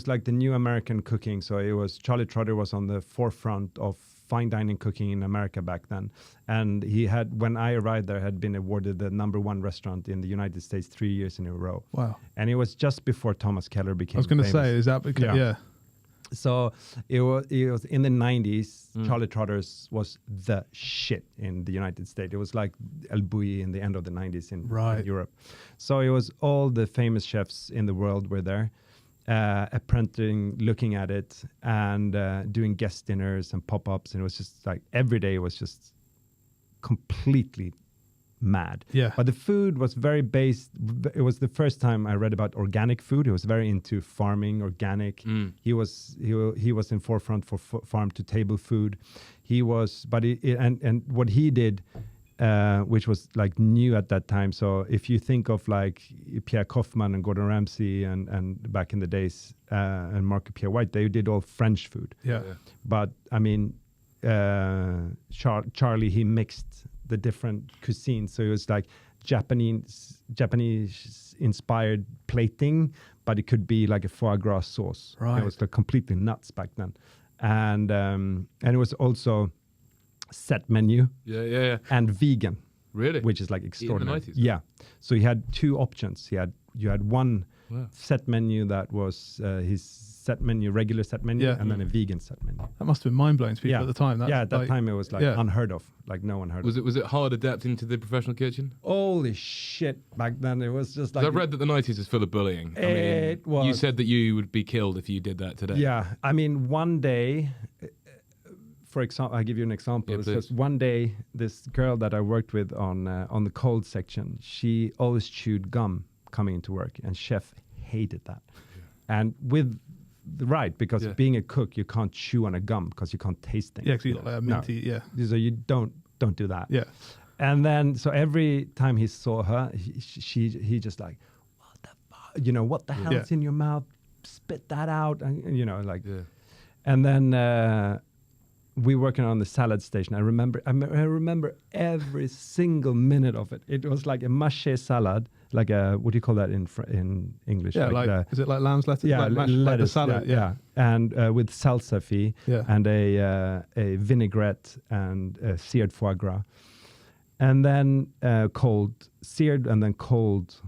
like the new American cooking. So it was Charlie Trotter was on the forefront of fine dining cooking in America back then, and he had, when I arrived there, had been awarded the #1 restaurant in the United States 3 years in a row. Wow! And it was just before Thomas Keller became. I was going to famous. say, is that because So it was in the 90s. Charlie Trotter's was the shit in the United States. It was like El Bulli in the end of the 90s in Europe. So it was all the famous chefs in the world were there, apprenticing, looking at it, and doing guest dinners and pop-ups. And it was just like every day was just completely mad. Yeah. But the food was very based. It was the first time I read about organic food. He was very into farming, organic. He was in forefront for farm to table food. He was, but and what he did, which was like new at that time. So if you think of like Pierre Kaufman and Gordon Ramsay and back in the days, and Mark Pierre White, they did all French food. Yeah. But I mean, Charlie, he mixed the different cuisines. So it was like Japanese inspired plating, but it could be like a foie gras sauce. Right. It was like completely nuts back then. And it was also set menu. Yeah. And vegan. Really? Which is like extraordinary. In the 90s? Yeah. So he had two options. He had you had one set menu that was his set menu, regular set menu, and then a vegan set menu. That must have been mind blowing to people at the time. At that time it was like unheard of, like no one heard of. Was it hard adapting to the professional kitchen? Holy shit! Back then it was just like. I read that the 90s is full of bullying. It was. You said that you would be killed if you did that today. Yeah, I mean, one day, for example, I'll give you an example. Yeah, one day, this girl that I worked with on the cold section, she always chewed gum coming into work, and chef hated that. Yeah. And with because being a cook, you can't chew on a gum because you can't taste things. Yeah, because you got like a minty, So you don't do that. Yeah. And then, so every time he saw her, he just like, what the fuck? What the hell's in your mouth? Spit that out. And, and then we working on the salad station. I remember every single minute of it. It was like a mâché salad, like a, what do you call that in English? Yeah, is it like lamb's lettuce? Yeah, like lettuce, like the salad. Yeah. And with salsify and a vinaigrette and seared foie gras. And then seared and then cold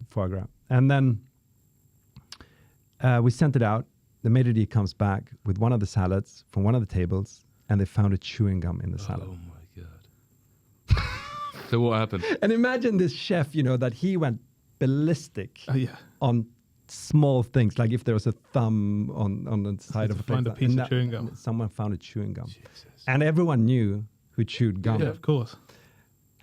foie gras. And then we sent it out. The maitre d' comes back with one of the salads from one of the tables, and they found a chewing gum in the salad. Oh my god! So what happened? And imagine this chef, that he went ballistic on small things, like if there was a thumb on the side of a find a piece of chewing gum. Someone found a chewing gum, Jesus. and everyone knew who chewed gum. Yeah, of course.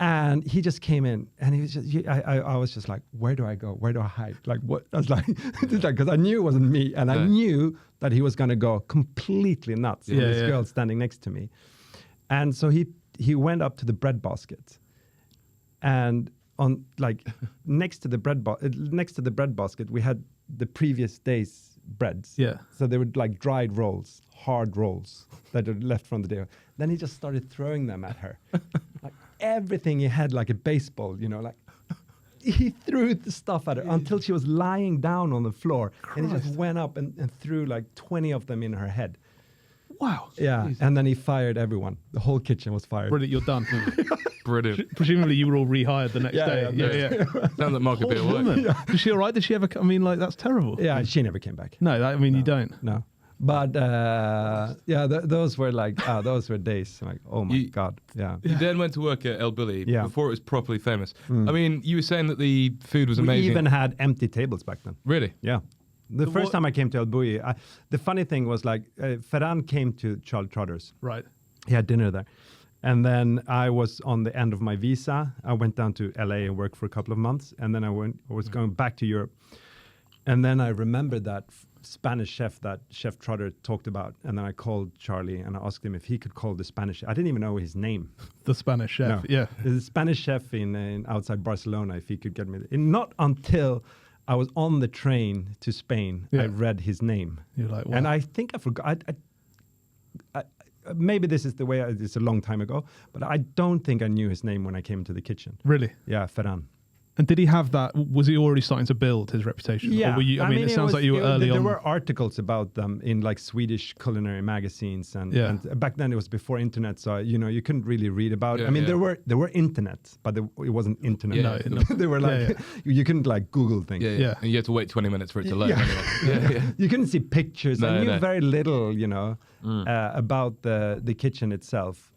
And he just came in, and he was just. I was just like, where do I go? Where do I hide? Like what? I was like, because I knew it wasn't me, and I knew that he was going to go completely nuts. with this girl standing next to me, and so he went up to the bread basket, and on like next to the bread basket, we had the previous day's breads. Yeah. So they were like dried rolls, hard rolls that are left from the day. Then he just started throwing them at her. Like everything he had, like a baseball, like he threw the stuff at her until she was lying down on the floor. Christ. And he just went up and threw like 20 of them in her head. Wow. Yeah. Jesus. And then he fired everyone. The whole kitchen was fired. Brilliant, you're done. Brilliant. Presumably you were all rehired the next day. Yeah. Sounds like Mark a bit of work. Was she all right? Did she ever that's terrible. Yeah, she never came back. No, you don't. No. But those were like those were days. Like, oh my god, You then went to work at El Bulli before it was properly famous. Mm. I mean, you were saying that the food was amazing. We even had empty tables back then. Really? Yeah. The first time I came to El Bulli, the funny thing was like Ferran came to Charlie Trotter's. Right. He had dinner there. And then I was on the end of my visa. I went down to LA and worked for a couple of months. And then I was going back to Europe. And then I remembered that Spanish chef that Chef Trotter talked about. And then I called Charlie and I asked him if he could call the Spanish. I didn't even know his name. The Spanish chef, no. The Spanish chef in outside Barcelona, if he could get me. Not until I was on the train to Spain, I read his name. You're like, wow. And I think I forgot. Maybe this is the way, it's a long time ago, but I don't think I knew his name when I came into the kitchen. Really? Yeah, Ferran. And did he have that? Was he already starting to build his reputation? Yeah. Or were you, I mean, it sounds like you were early on. There were articles about them in like Swedish culinary magazines. And back then it was before internet. So, you couldn't really read about it. I mean, there were internet, but it wasn't internet. No. They were like, you couldn't like Google things. Yeah. And you had to wait 20 minutes for it to load. Anyway. You couldn't see pictures. I knew very little, about the kitchen itself.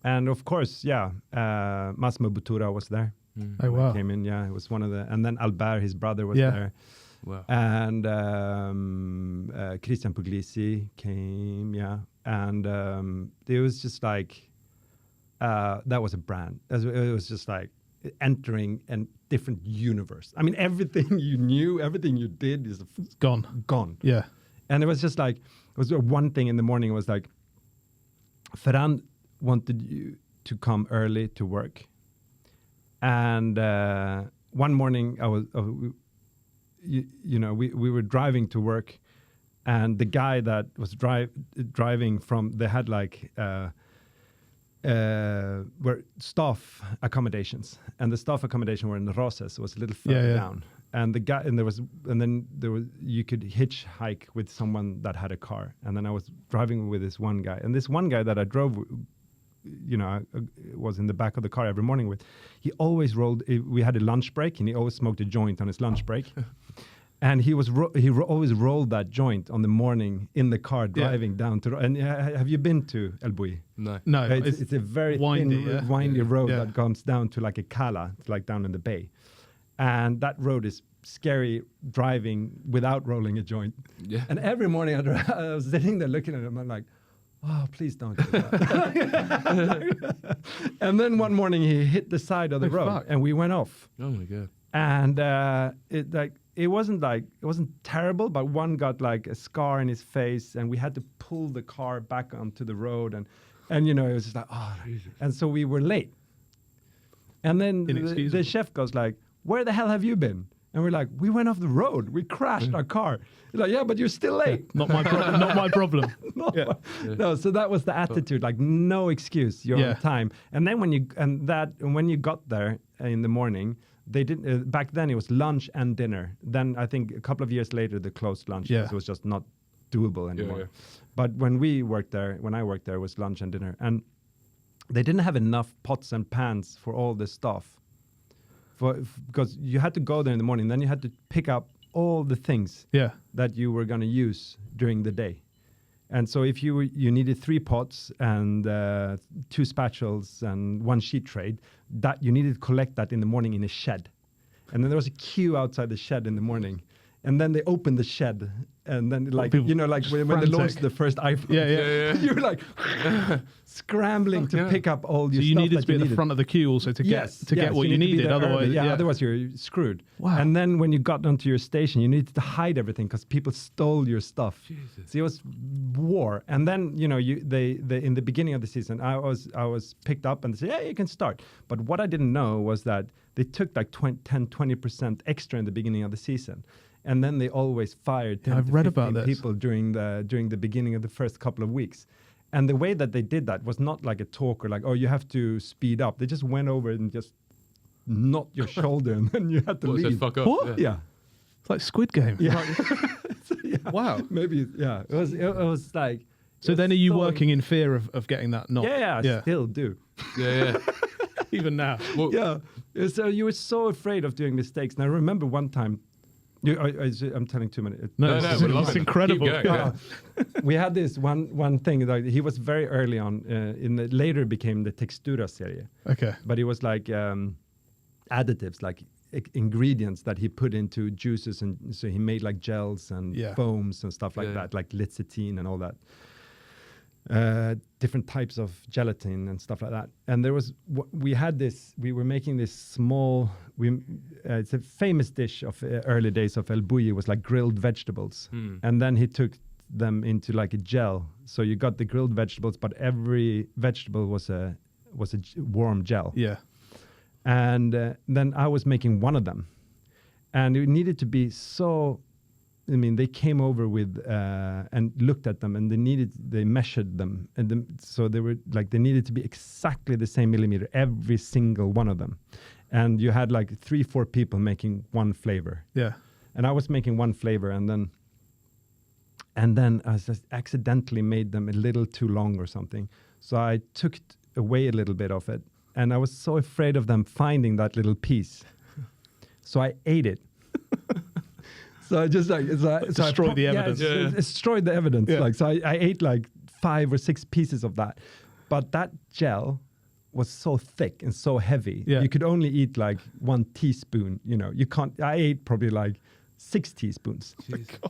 And of course, Massimo Bottura was there. Oh, wow. Came in, it was one of the, and then Albert, his brother, was there. Wow. And Christian Puglisi came, and it was just like, that was a brand. It was just like entering a different universe. I mean, everything you knew, everything you did is gone. Yeah. And it was just like, it was one thing in the morning, it was like, Ferran wanted you to come early to work. And one morning I was, we were driving to work, and the guy that was driving from, they had like, were staff accommodations, and the staff accommodation were in the Roses, it was a little further down. And the guy, you could hitchhike with someone that had a car. And then I was driving with this one guy, and this one guy that I drove was in the back of the car every morning with, he always rolled. We had a lunch break, and he always smoked a joint on his lunch break. And he always rolled that joint on the morning in the car driving down to. And have you been to El Bulli? No. It's a very windy road that comes down to like a cala, like down in the bay, and that road is scary driving without rolling a joint. Yeah. And every morning I was sitting there looking at him. I'm like, oh, please don't do that. And then one morning he hit the side of the road, and we went off. Oh my God! And it wasn't terrible, but one got like a scar in his face, and we had to pull the car back onto the road, and it was just like, oh, Jesus. And so we were late. And then the chef goes like, "Where the hell have you been?" And we're like, "We went off the road. We crashed our car." He's like, "Yeah, but you're still late." Not my problem. No, so that was the attitude, like no excuse. You're on time. And then when you got there in the morning, they didn't. Back then it was lunch and dinner. Then I think a couple of years later they closed lunch because it was just not doable anymore. Yeah. But when I worked there, it was lunch and dinner, and they didn't have enough pots and pans for all the stuff. Because you had to go there in the morning, then you had to pick up all the things that you were going to use during the day. And so if you needed 3 pots and 2 spatulas and 1 sheet tray, that you needed to collect that in the morning in a shed. And then there was a queue outside the shed in the morning. And then they opened the shed, and then when they launched the first iPhone, you were like scrambling to pick up all your stuff. So you needed to be at the front of the queue also to get what you needed. Otherwise, otherwise you're screwed. Wow. And then when you got onto your station, you needed to hide everything because people stole your stuff. Jesus. So it was war. And then they in the beginning of the season, I was picked up and they said, "Yeah, you can start." But what I didn't know was that they took like 10-20% extra in the beginning of the season. And then they always fired 10 to 15 people during the beginning of the first couple of weeks. And the way that they did that was not like a talk or like, "Oh, you have to speed up." They just went over and just knocked your shoulder, and then you had to leave. Said, "Fuck up." What? Yeah. It's like Squid Game. Yeah. Wow. Maybe. Yeah. It was like. So then, are you working in fear of getting that knock? Yeah. I still do. Yeah. Even now. Well, yeah. So you were so afraid of doing mistakes. And I remember one time. I'm telling too many. No, it's incredible. We had this one thing. Like, he was very early on. Later became the Textura series. Okay. But it was like additives, like ingredients that he put into juices, and so he made like gels and foams and stuff like that, like lecithin and all that. Different types of gelatin and stuff like that. And there was, we were making this small, it's a famous dish of early days of El Bulli, was like grilled vegetables. And then he took them into like a gel. So you got the grilled vegetables, but every vegetable was a warm gel. Yeah. And then I was making one of them. And it needed to be so, they came over with and looked at them, and they measured them, and so they were like, they needed to be exactly the same millimeter, every single one of them. And you had like 3-4 people making one flavor. Yeah. And I was making one flavor, and then I just accidentally made them a little too long or something. So I took away a little bit of it, and I was so afraid of them finding that little piece. So I ate it. So I just destroyed the evidence. Destroyed the evidence. Yeah. Like, so I ate like 5 or 6 pieces of that, but that gel was so thick and so heavy. Yeah. You could only eat like 1 teaspoon. You can't. I ate probably like 6 teaspoons.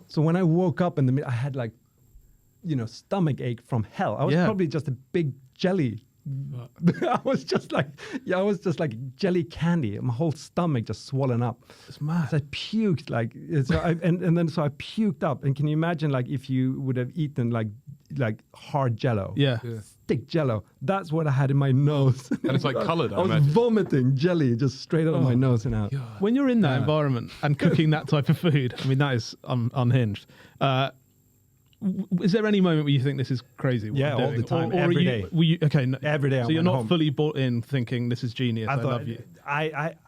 So when I woke up I had like, stomach ache from hell. I was probably just a big jelly. I was just like jelly candy. My whole stomach just swollen up. It's mad. So I puked so I puked up. And can you imagine like if you would have eaten like hard jello? Yeah. Thick jello. That's what I had in my nose. And it's like colored. I was vomiting jelly just straight out of my nose and out. God. When you're in that environment and cooking that type of food, that is unhinged. Is there any moment where you think this is crazy? Yeah, all the time, every day. Every day. So you're not fully bought in, thinking this is genius. I love you.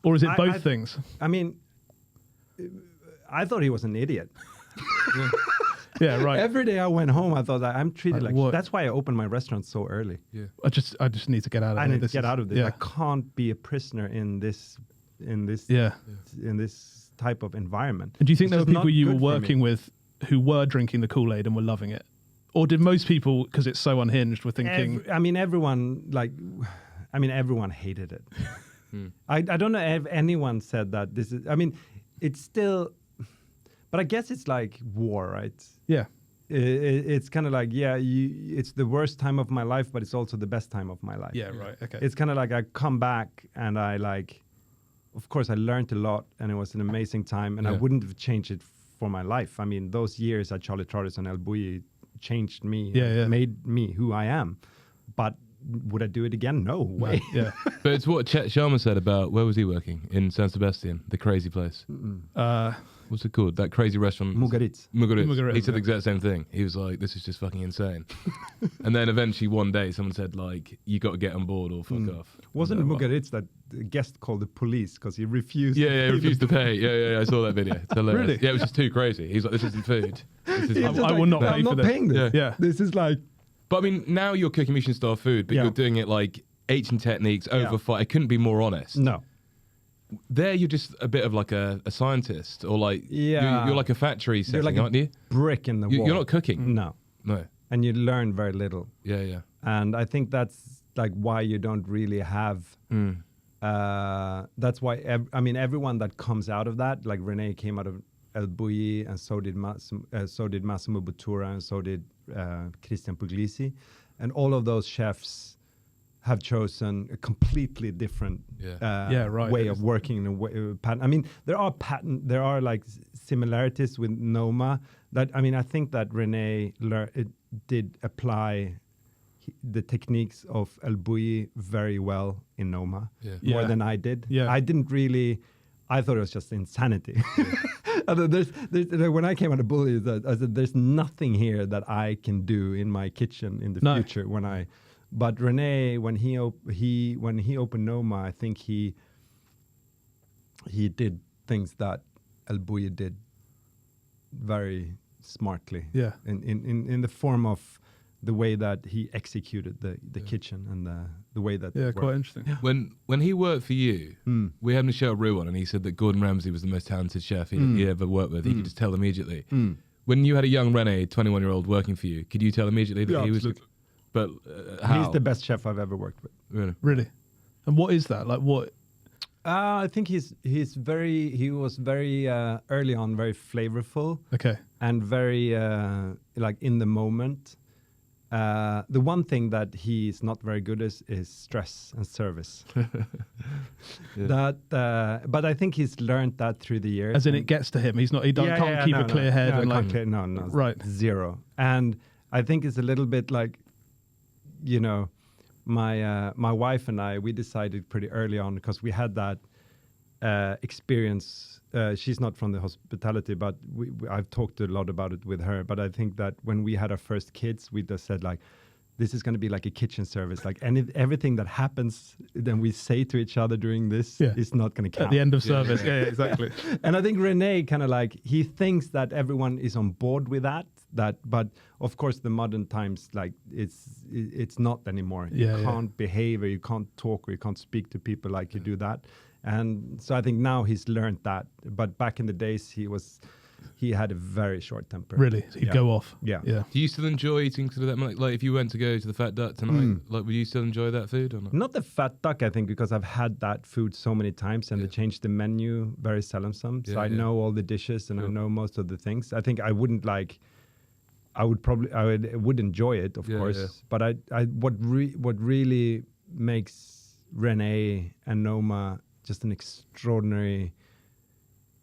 Or is it both things? I thought he was an idiot. Yeah, right. Every day I went home, I thought that I'm treated like what? that's why I opened my restaurant so early. Yeah. I just need to get out of it. I need to get out of this. Yeah. I can't be a prisoner in this Yeah. in this type of environment. And do you think It's there were just people not you were good for working me. with who were drinking the Kool-Aid and were loving it? Or did most people, because it's so unhinged, were thinking... Everyone hated it. I don't know if anyone said that this is... I mean, it's still... But I guess it's like war, right? Yeah. It's kind of like, it's the worst time of my life, but it's also the best time of my life. Yeah, right. Okay. It's kind of like I come back and I like... Of course, I learned a lot and it was an amazing time and I wouldn't have changed it for my life. I mean, those years at Charlie Trotter and El Bulli changed me, made me who I am. But would I do it again? No way. Yeah. But it's what Chet Sharma said about, where was he working? In San Sebastian, the crazy place. What's it called? That crazy restaurant? Mugaritz. Mugaritz. He said the exact same thing. He was like, this is just fucking insane. And then eventually one day someone said like, you got to get on board or fuck off. Wasn't Mugaritz that the guest called the police because he refused he refused to pay. Yeah, I saw that video. It's hilarious. Really? Yeah, it was just too crazy. He's like, this isn't food. I will not pay I'm for not this. paying this. Yeah. This is like... But I mean, now you're cooking Michelin star food, but you're doing it like ancient techniques over fire. I couldn't be more honest. No. There, you're just a bit of like a scientist, or like Yeah. you're like a factory setting, You're like aren't you? brick in the wall. You're not cooking. No. No. And you learn very little. Yeah. And I think that's like why you don't really have... that's why, everyone that comes out of that, like René came out of El Bulli, and so did Massimo Bottura, and so did Christian Puglisi. And all of those chefs have chosen a completely different way of working in a way, pattern. I mean, there are like similarities with Noma that, I think that René did apply the techniques of El Bulli very well in Noma, more than I did. Yeah. I thought it was just insanity. There's, when I came out of Bulli, I said, there's nothing here that I can do in my kitchen in the future. But René, when he opened Noma, I think he did things that El Bulli did very smartly. Yeah. In the form of the way that he executed the kitchen and the way that quite interesting. Yeah. When he worked for you, we had Michel Roux on, and he said that Gordon Ramsay was the most talented chef he ever worked with. He could just tell immediately. When you had a young René, 21-year-old, working for you, could you tell immediately that he was? But how? He's the best chef I've ever worked with. Really? And what is that? Like what? I think he was very early on, very flavorful. Okay. And very like in the moment. The one thing that he's not very good at is stress and service. But I think he's learned that through the years. As in, it gets to him. He can't keep a clear head. Right. Zero. And I think it's a little bit like, my wife and I, we decided pretty early on, because we had that experience. She's not from the hospitality, but I've talked a lot about it with her. But I think that when we had our first kids, we just said like, this is going to be like a kitchen service. Like everything that happens, then we say to each other during this is not going to count. At the end of service. Yeah, exactly. And I think René kind of like, he thinks that everyone is on board with that, but of course the modern times, like it's not anymore. You can't behave, or you can't talk, or you can't speak to people like you do that. And so I think now he's learned that. But back in the days, he had a very short temper. Really? He'd go off. Yeah. Do you still enjoy eating sort of that? Like if you went to go to the Fat Duck tonight, like would you still enjoy that food or not? Not the Fat Duck, I think, because I've had that food so many times, and they changed the menu very seldom. So I know all the dishes, and I know most of the things. I think I wouldn't like. I would enjoy it, of course. Yeah. But what really makes René and Noma just an extraordinary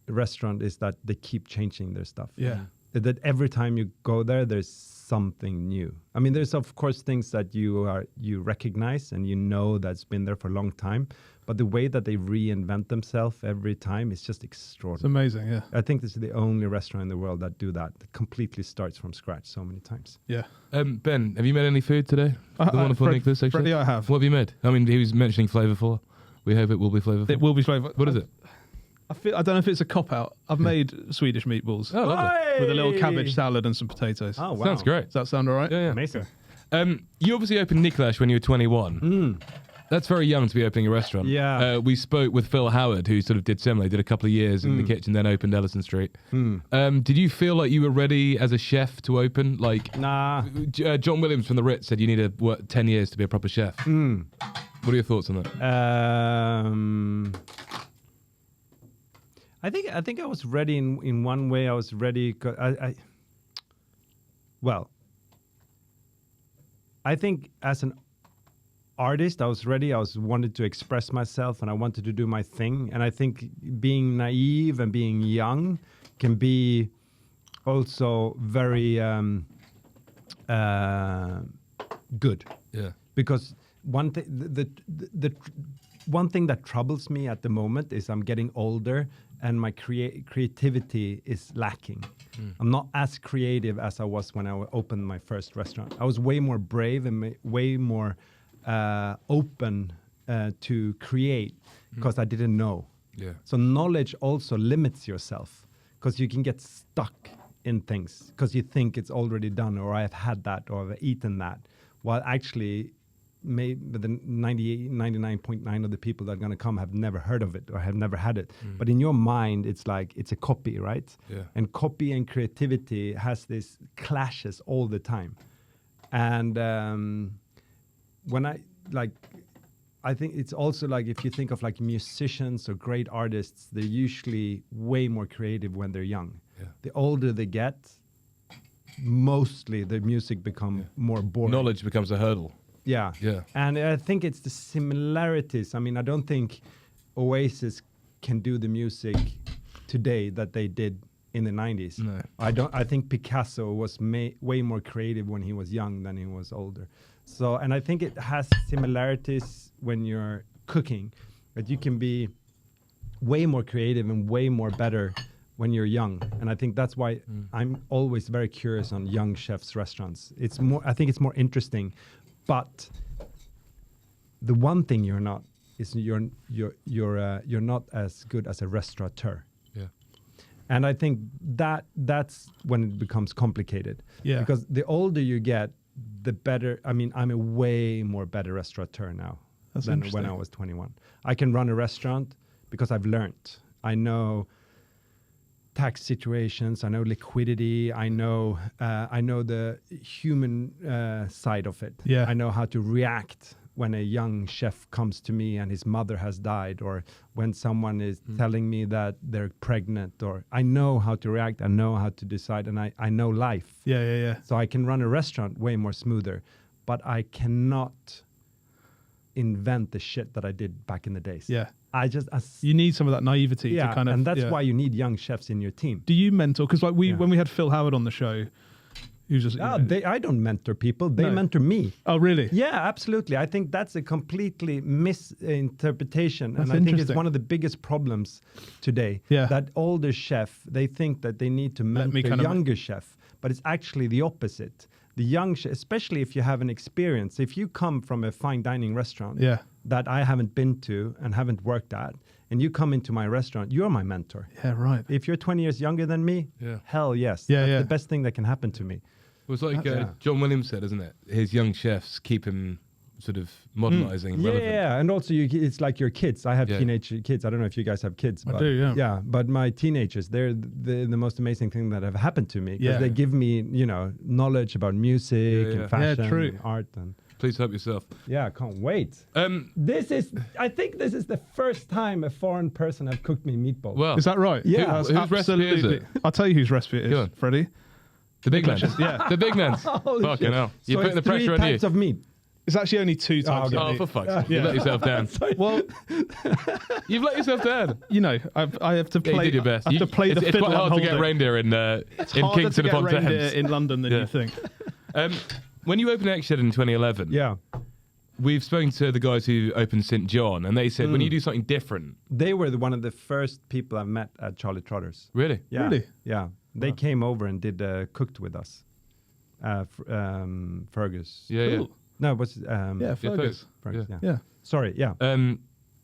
restaurant is that they keep changing their stuff. Yeah. That every time you go there, there's something new. I mean, there's of course things that you recognize and that's been there for a long time, but the way that they reinvent themselves every time is just extraordinary. It's amazing, yeah. I think this is the only restaurant in the world that do that. It completely starts from scratch so many times. Yeah. Ben, have you made any food today? The wonderful Niklas Ekstedt? Freddie, I have. What have you made? I mean, he was mentioning flavorful. We hope it will be flavorful. It will be flavorful. What is it? I don't know if it's a cop-out. I've made Swedish meatballs. Oh, lovely. With a little cabbage salad and some potatoes. Oh, wow. Sounds great. Does that sound all right? Yeah. Amazing. You obviously opened Niklas when you were 21. That's very young to be opening a restaurant. Yeah. We spoke with Phil Howard, who sort of did similar. He did a couple of years in the kitchen, then opened Ellison Street. Did you feel like you were ready as a chef to open? Like, Nah. John Williams from the Ritz said you need to work 10 years to be a proper chef. What are your thoughts on that? I think I was ready in one way. I was ready. I think as an artist, I was ready. I wanted to express myself, and I wanted to do my thing. And I think being naive and being young can be also very good. Yeah. Because one thing, the one thing that troubles me at the moment is I'm getting older, and my creativity is lacking. I'm not as creative as I was when I opened my first restaurant. I was way more brave and way more open to create because I didn't know. Yeah. So knowledge also limits yourself because you can get stuck in things because you think it's already done, or I've had that, or I've eaten that, while actually maybe the 99.9 of the people that are going to come have never heard of it or have never had it. But in your mind, it's like it's a copy, right? Yeah. And copy and creativity has this clashes all the time. And when I think it's also like if you think of like musicians or great artists, they're usually way more creative when they're young. Yeah. The older they get, mostly the music become more boring. Knowledge becomes a hurdle. Yeah. Yeah. And I think it's the similarities. I mean, I don't think Oasis can do the music today that they did in the 90s. No. I think Picasso was way more creative when he was young than he was older. So, and I think it has similarities when you're cooking, that you can be way more creative and way more better when you're young. And I think that's why I'm always very curious on young chefs' restaurants. It's more, I think it's more interesting. But the one thing you're not is you're not as good as a restaurateur. Yeah. And I think that's when it becomes complicated. Yeah. Because the older you get, the better. I mean, I'm a way more better restaurateur now than when I was 21. I can run a restaurant because I've learned. I know tax situations. I know liquidity. I know the human side of it. Yeah. I know how to react when a young chef comes to me and his mother has died, or when someone is telling me that they're pregnant, or I know how to react. I know how to decide, and I know life. Yeah. So I can run a restaurant way more smoother, but I cannot invent the shit that I did back in the days. Yeah. You need some of that naivety to kind of, and that's why you need young chefs in your team. Do you mentor? Because like when we had Phil Howard on the show, he was just I don't mentor people. They mentor me. Oh, really? Yeah, absolutely. I think that's a completely misinterpretation, That's and I think it's one of the biggest problems today. Yeah. That older chef, they think that they need to mentor younger chef, but it's actually the opposite. The young chef, especially if you have an experience, if you come from a fine dining restaurant that I haven't been to and haven't worked at, and you come into my restaurant, you're my mentor. Yeah, right. If you're 20 years younger than me, hell yes. Yeah, that's the best thing that can happen to me. It was like John Williams said, isn't it? His young chefs keep him sort of modernizing and relevant. Yeah, and also it's like your kids. I have teenage kids. I don't know if you guys have kids. I do, yeah. Yeah, but my teenagers, they're the most amazing thing that have happened to me. Because they give me, knowledge about music and fashion and art. And please help yourself. Yeah, I can't wait. I think this is the first time a foreign person have cooked me meatballs. Well, is that right? Yeah. Whose recipe is it? I'll tell you whose recipe it is, Freddie. The big man. The big man's. Holy Fucking shit. hell. You're putting the pressure on you. 3 types of meat. It's actually only 2 types of Oh, meat. for fuck's sake. You've let yourself down. Well, you've let yourself down. I have to play. You did your best. I have to play the it's fiddle quite hard and to get hold it. reindeer in It's harder Kingston to get upon reindeer Thames. in London than you think. When you opened Ekstedt in 2011, we've spoken to the guys who opened St. John, and they said when you do something different. They were one of the first people I met at Charlie Trotter's. Really? Yeah. Really? Yeah. They came over and did cooked with us. Fergus. Yeah, Cool. No, it was Fergus. Fergus. Yeah. Sorry, yeah.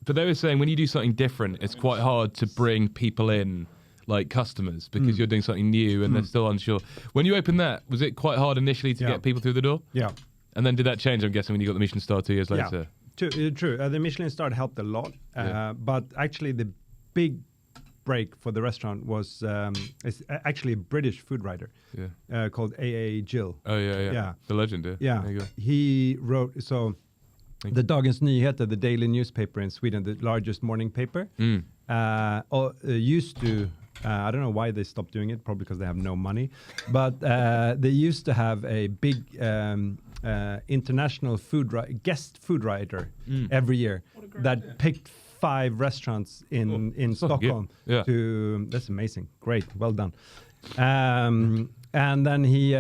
But they were saying when you do something different, it's quite hard to bring people in, like customers, because you're doing something new and they're still unsure. When you opened that, was it quite hard initially to get people through the door? Yeah. And then did that change, I'm guessing, when you got the Michelin star 2 years later? True. The Michelin star helped a lot. But actually the big break for the restaurant was actually a British food writer called A.A. Gill. Oh, yeah. The legend, Yeah. There you go. He wrote, the Dagens Nyheter, the daily newspaper in Sweden, the largest morning paper, used to, I don't know why they stopped doing it, probably because they have no money, but they used to have a big international guest food writer every year that picked 5 restaurants in Stockholm. That's amazing. Great. Well done. And then he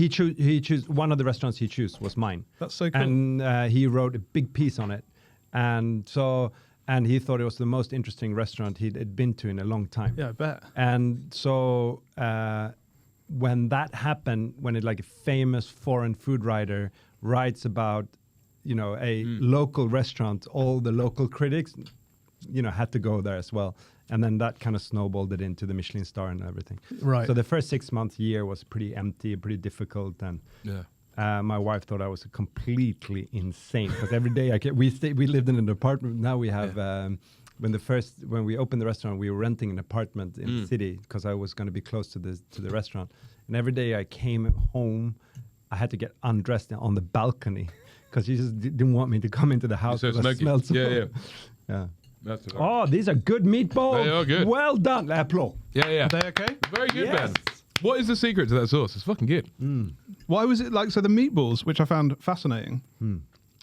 chose one of the restaurants he chose was mine. That's so cool. And he wrote a big piece on it, and he thought it was the most interesting restaurant he'd been to in a long time. Yeah, I bet. And so when that happened, when a famous foreign food writer writes about a local restaurant, all the local critics had to go there as well. And then that kind of snowballed it into the Michelin star and everything. Right. So the first 6 months, year was pretty empty, pretty difficult. And my wife thought I was completely insane because every day we lived in an apartment. Now we have, when we opened the restaurant, we were renting an apartment in the city because I was going to be close to the restaurant. And every day I came home, I had to get undressed on the balcony because she just didn't want me to come into the house. So it smelled so Yeah. These are good meatballs. They are good. Well done. Applaud. Yeah. Are they okay? Very good, Yes. Ben. What is the secret to that sauce? It's fucking good. Why was it so the meatballs, which I found fascinating,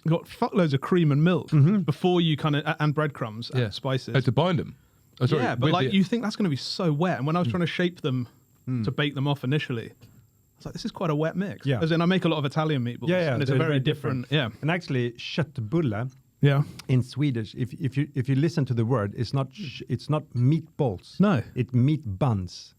got fuckloads of cream and milk before you and breadcrumbs and spices. Oh, to bind them. Oh, sorry, yeah, but you think that's going to be so wet. And when I was trying to shape them to bake them off initially, I was like, this is quite a wet mix. Yeah. As in, I make a lot of Italian meatballs. Yeah, and it's a very different. Yeah. And actually, köttbullar in Swedish, if you listen to the word, it's not meatballs. No. It's meat buns.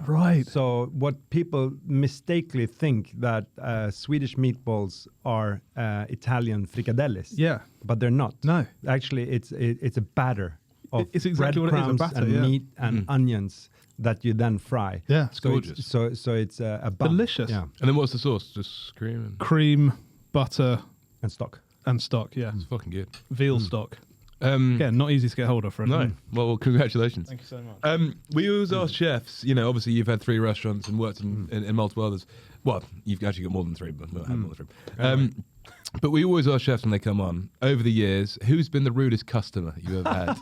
Right. So what people mistakenly think that Swedish meatballs are Italian frikadellis. Yeah. But they're not. No. Actually, it's a batter of It's exactly what it is, a breadcrumbs batter, and meat and onions that you then fry. Yeah. It's gorgeous. So it's a bun. Delicious. Yeah. And then what's the sauce? Just cream Cream, butter, And stock. and stock. Yeah. It's fucking good. Veal stock. Again, not easy to get hold of for No. Well, congratulations. Thank you so much. We always ask chefs, obviously you've had 3 restaurants and worked in multiple others. Well, you've actually got more than 3, but we'll have more than 3. But we always ask chefs when they come on, over the years, who's been the rudest customer you have had?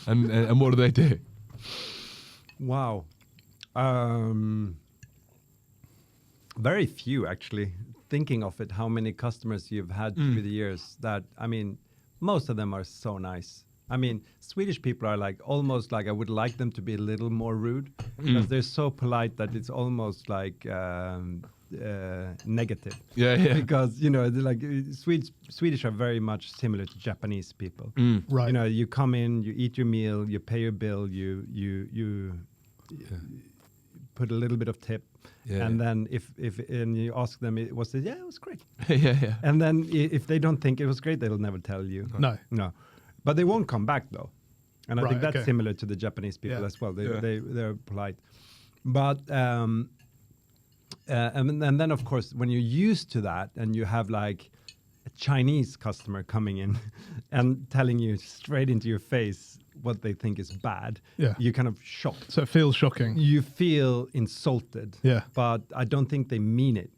and what do they do? Wow. Very few, actually. Thinking of it, how many customers you've had through the years that, most of them are so nice. Swedish people are almost like I would like them to be a little more rude because they're so polite that it's almost like negative. Yeah. Because, Swedish are very much similar to Japanese people. Right. You come in, you eat your meal, you pay your bill, you put a little bit of tip. Yeah, and then if you ask them, it was great. yeah. And then if they don't think it was great, they'll never tell you. No. But they won't come back though. And I think that's similar to the Japanese people as well. They're polite. But and then of course when you're used to that and you have a Chinese customer coming in and telling you straight into your face what they think is bad, you're kind of shocked. So it feels shocking. You feel insulted. Yeah. But I don't think they mean it.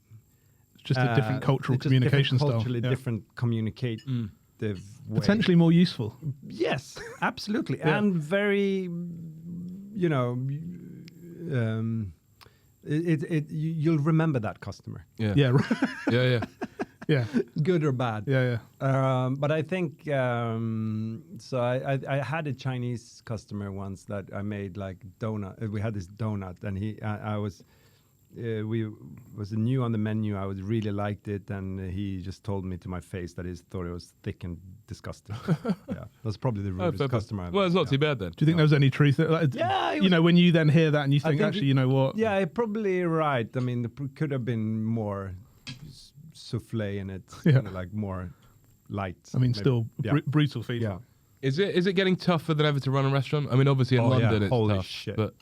It's just a different cultural communication style. Culturally different communicative way. Potentially more useful. Yes, absolutely. And very, you'll remember that customer. Yeah. Right. Yeah. Yeah. Good or bad. Yeah. But I think so. I had a Chinese customer once that I made donut. We had this donut, and we was new on the menu. I really liked it, and he just told me to my face that he thought it was thick and disgusting. That's probably the rudest customer. Well, it's not too bad then. Do you think there was any truth? When you then hear that and you think, actually, you know what? Yeah, you're probably right. It could have been more souffle and it's kind of like more light. I mean, still brutal feed. Yeah. Is it getting tougher than ever to run a restaurant? I mean, obviously in London it's Holy tough. shit. But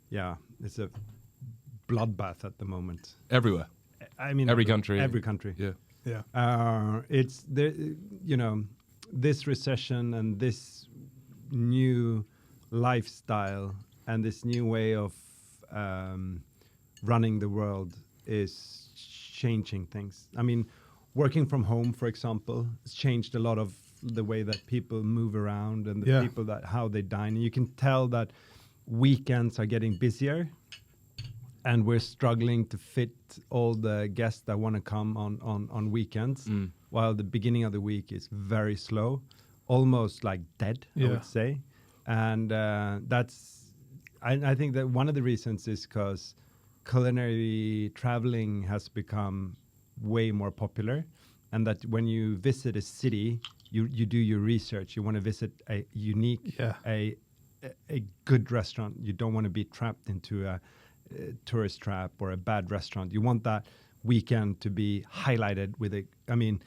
Yeah, it's a bloodbath at the moment. everywhere. I mean, Every country. Every country. Yeah. It's there. This recession and this new lifestyle and this new way of running the world is changing things. I mean, working from home, for example, has changed a lot of the way that people move around and the people that how they dine. And you can tell that weekends are getting busier, and we're struggling to fit all the guests that want to come on weekends, while the beginning of the week is very slow, almost like dead, I would say. And I think that one of the reasons is because culinary traveling has become way more popular, and that when you visit a city, you do your research. You want to visit a unique, a good restaurant. You don't want to be trapped into a tourist trap or a bad restaurant. You want that weekend to be highlighted with a. I mean,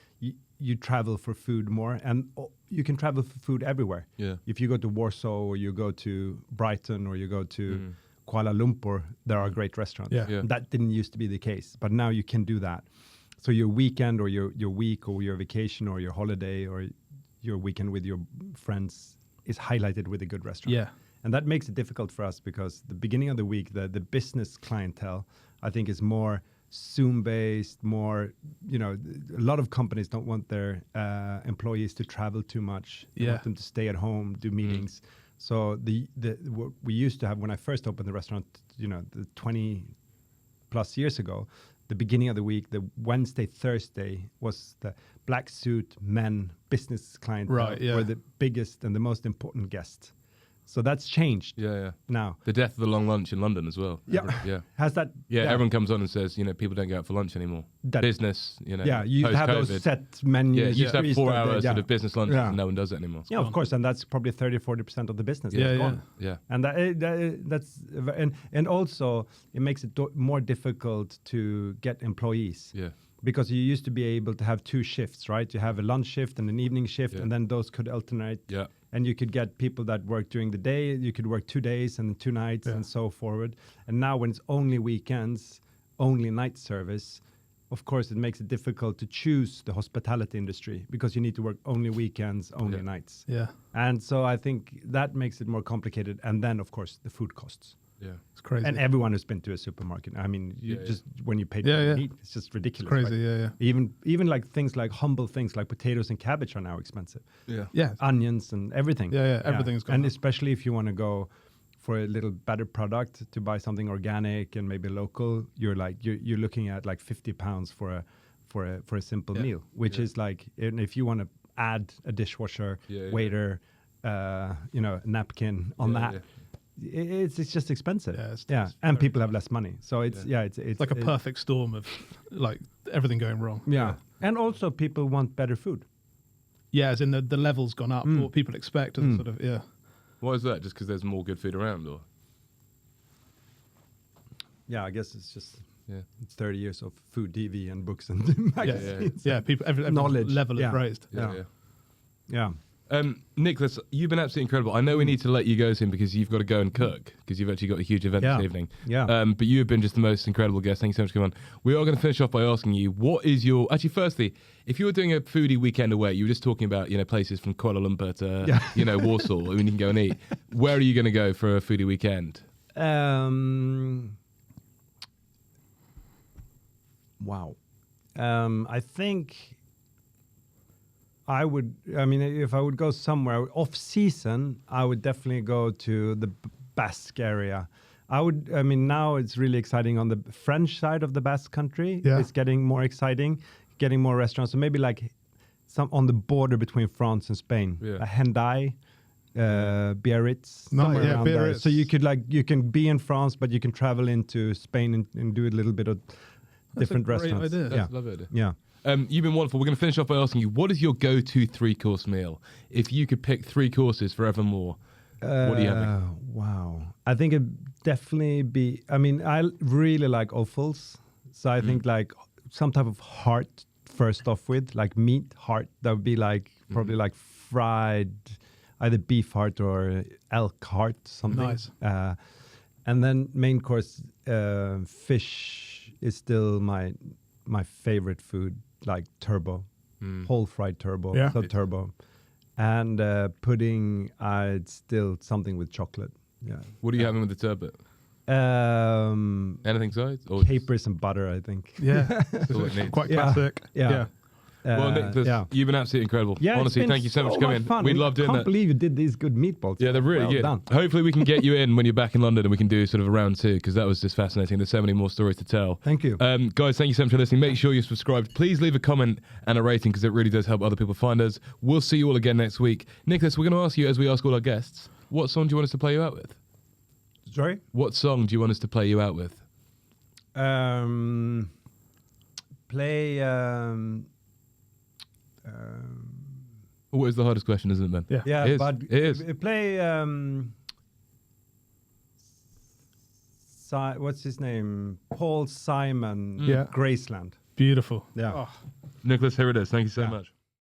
you travel for food more, and you can travel for food everywhere. Yeah. If you go to Warsaw or you go to Brighton or you go to Kuala Lumpur, there are great restaurants. Yeah. That didn't used to be the case, but now you can do that. So your weekend or your week or your vacation or your holiday or your weekend with your friends is highlighted with a good restaurant. Yeah. And that makes it difficult for us because the beginning of the week, the business clientele, I think, is more Zoom-based, more, a lot of companies don't want their employees to travel too much. They want them to stay at home, do meetings. So what we used to have when I first opened the restaurant, the 20 plus years ago, the beginning of the week, the Wednesday, Thursday was the black suit men business clientele were the biggest and the most important guests. So that's changed. Now the death of the long lunch in London as well. Has that? Everyone comes on and says, people don't go out for lunch anymore. Business, you have those set menus. You used to have 4 hours sort of business lunches, and no one does it anymore. Yeah, of course, and that's probably 30-40% of the business. Yeah. And that's and also it makes it more difficult to get employees. Yeah. Because you used to be able to have 2 shifts, right? You have a lunch shift and an evening shift, and then those could alternate. Yeah. And you could get people that work during the day. You could work 2 days and 2 nights and so forward. And now when it's only weekends, only night service, of course, it makes it difficult to choose the hospitality industry because you need to work only weekends, only nights. Yeah. And so I think that makes it more complicated. And then, of course, the food costs. Yeah. It's crazy. And everyone who's been to a supermarket, I mean, when you pay for meat, it's just ridiculous. It's crazy, right? Even like things like humble things like potatoes and cabbage are now expensive. Yeah. Onions and everything. Everything's gone And up. especially if you want to go for a little better product to buy something organic and maybe local, you're looking at like £50 for a simple meal, which is like, and if you want to add a dishwasher, waiter, napkin on that. It's just expensive. And people have less money, so it's like a perfect storm of like everything going wrong. And also people want better food. As in the level's gone up. What people expect, and sort of Why is that? Just because there's more good food around, or? Yeah, I guess it's just 30 years of food TV and books and magazines. People, every knowledge level is raised. Yeah. Niklas, you've been absolutely incredible. I know we need to let you go soon because you've got to go and cook because you've actually got a huge event this evening. But you have been just the most incredible guest. Thank you so much for coming on. We are going to finish off by asking you, what is your... Actually, firstly, if you were doing a foodie weekend away, you were just talking about, places from Kuala Lumpur to, Warsaw, I mean, you can go and eat. Where are you going to go for a foodie weekend? Wow. I think... if I would go somewhere off season, I would definitely go to the Basque area. Now it's really exciting on the French side of the Basque country. It's getting more exciting, getting more restaurants. So maybe like some on the border between France and Spain, Hendaye, Biarritz, somewhere around there. So you can be in France, but you can travel into Spain and do a little bit of different restaurants. Idea. That's a lovely idea. Yeah. You've been wonderful. We're going to finish off by asking you, what is your go-to 3-course meal? If you could pick 3 courses forevermore, what are you having? Wow. I think it'd definitely be... I really like offals. So I think like some type of heart first off with, like meat heart. That would be like probably like fried, either beef heart or elk heart, something. Nice. And then main course, fish is still my favorite food, like turbo, whole fried turbo, so turbo. And pudding, it's still something with chocolate. Yeah. What are you having with the turbot? Anything sides? Or capers and butter, I think. Yeah. That's all it needs. Quite classic. Yeah. Well, Niklas, you've been absolutely incredible. Yeah, honestly, thank you so much for coming. Fun. We loved doing that. I can't believe you did these good meatballs. Yeah, they're really good. Done. Hopefully we can get you in when you're back in London and we can do sort of a round 2, because that was just fascinating. There's so many more stories to tell. Thank you. Guys, thank you so much for listening. Make sure you're subscribed. Please leave a comment and a rating, because it really does help other people find us. We'll see you all again next week. Niklas, we're going to ask you, as we ask all our guests, what song do you want us to play you out with? Sorry? What song do you want us to play you out with? Play... Always the hardest question, isn't it, Ben? Yeah. It is. But It is. Play what's his name? Paul Simon, Yeah. Graceland. Beautiful. Yeah. Oh. Niklas, here it is. Thank you so much.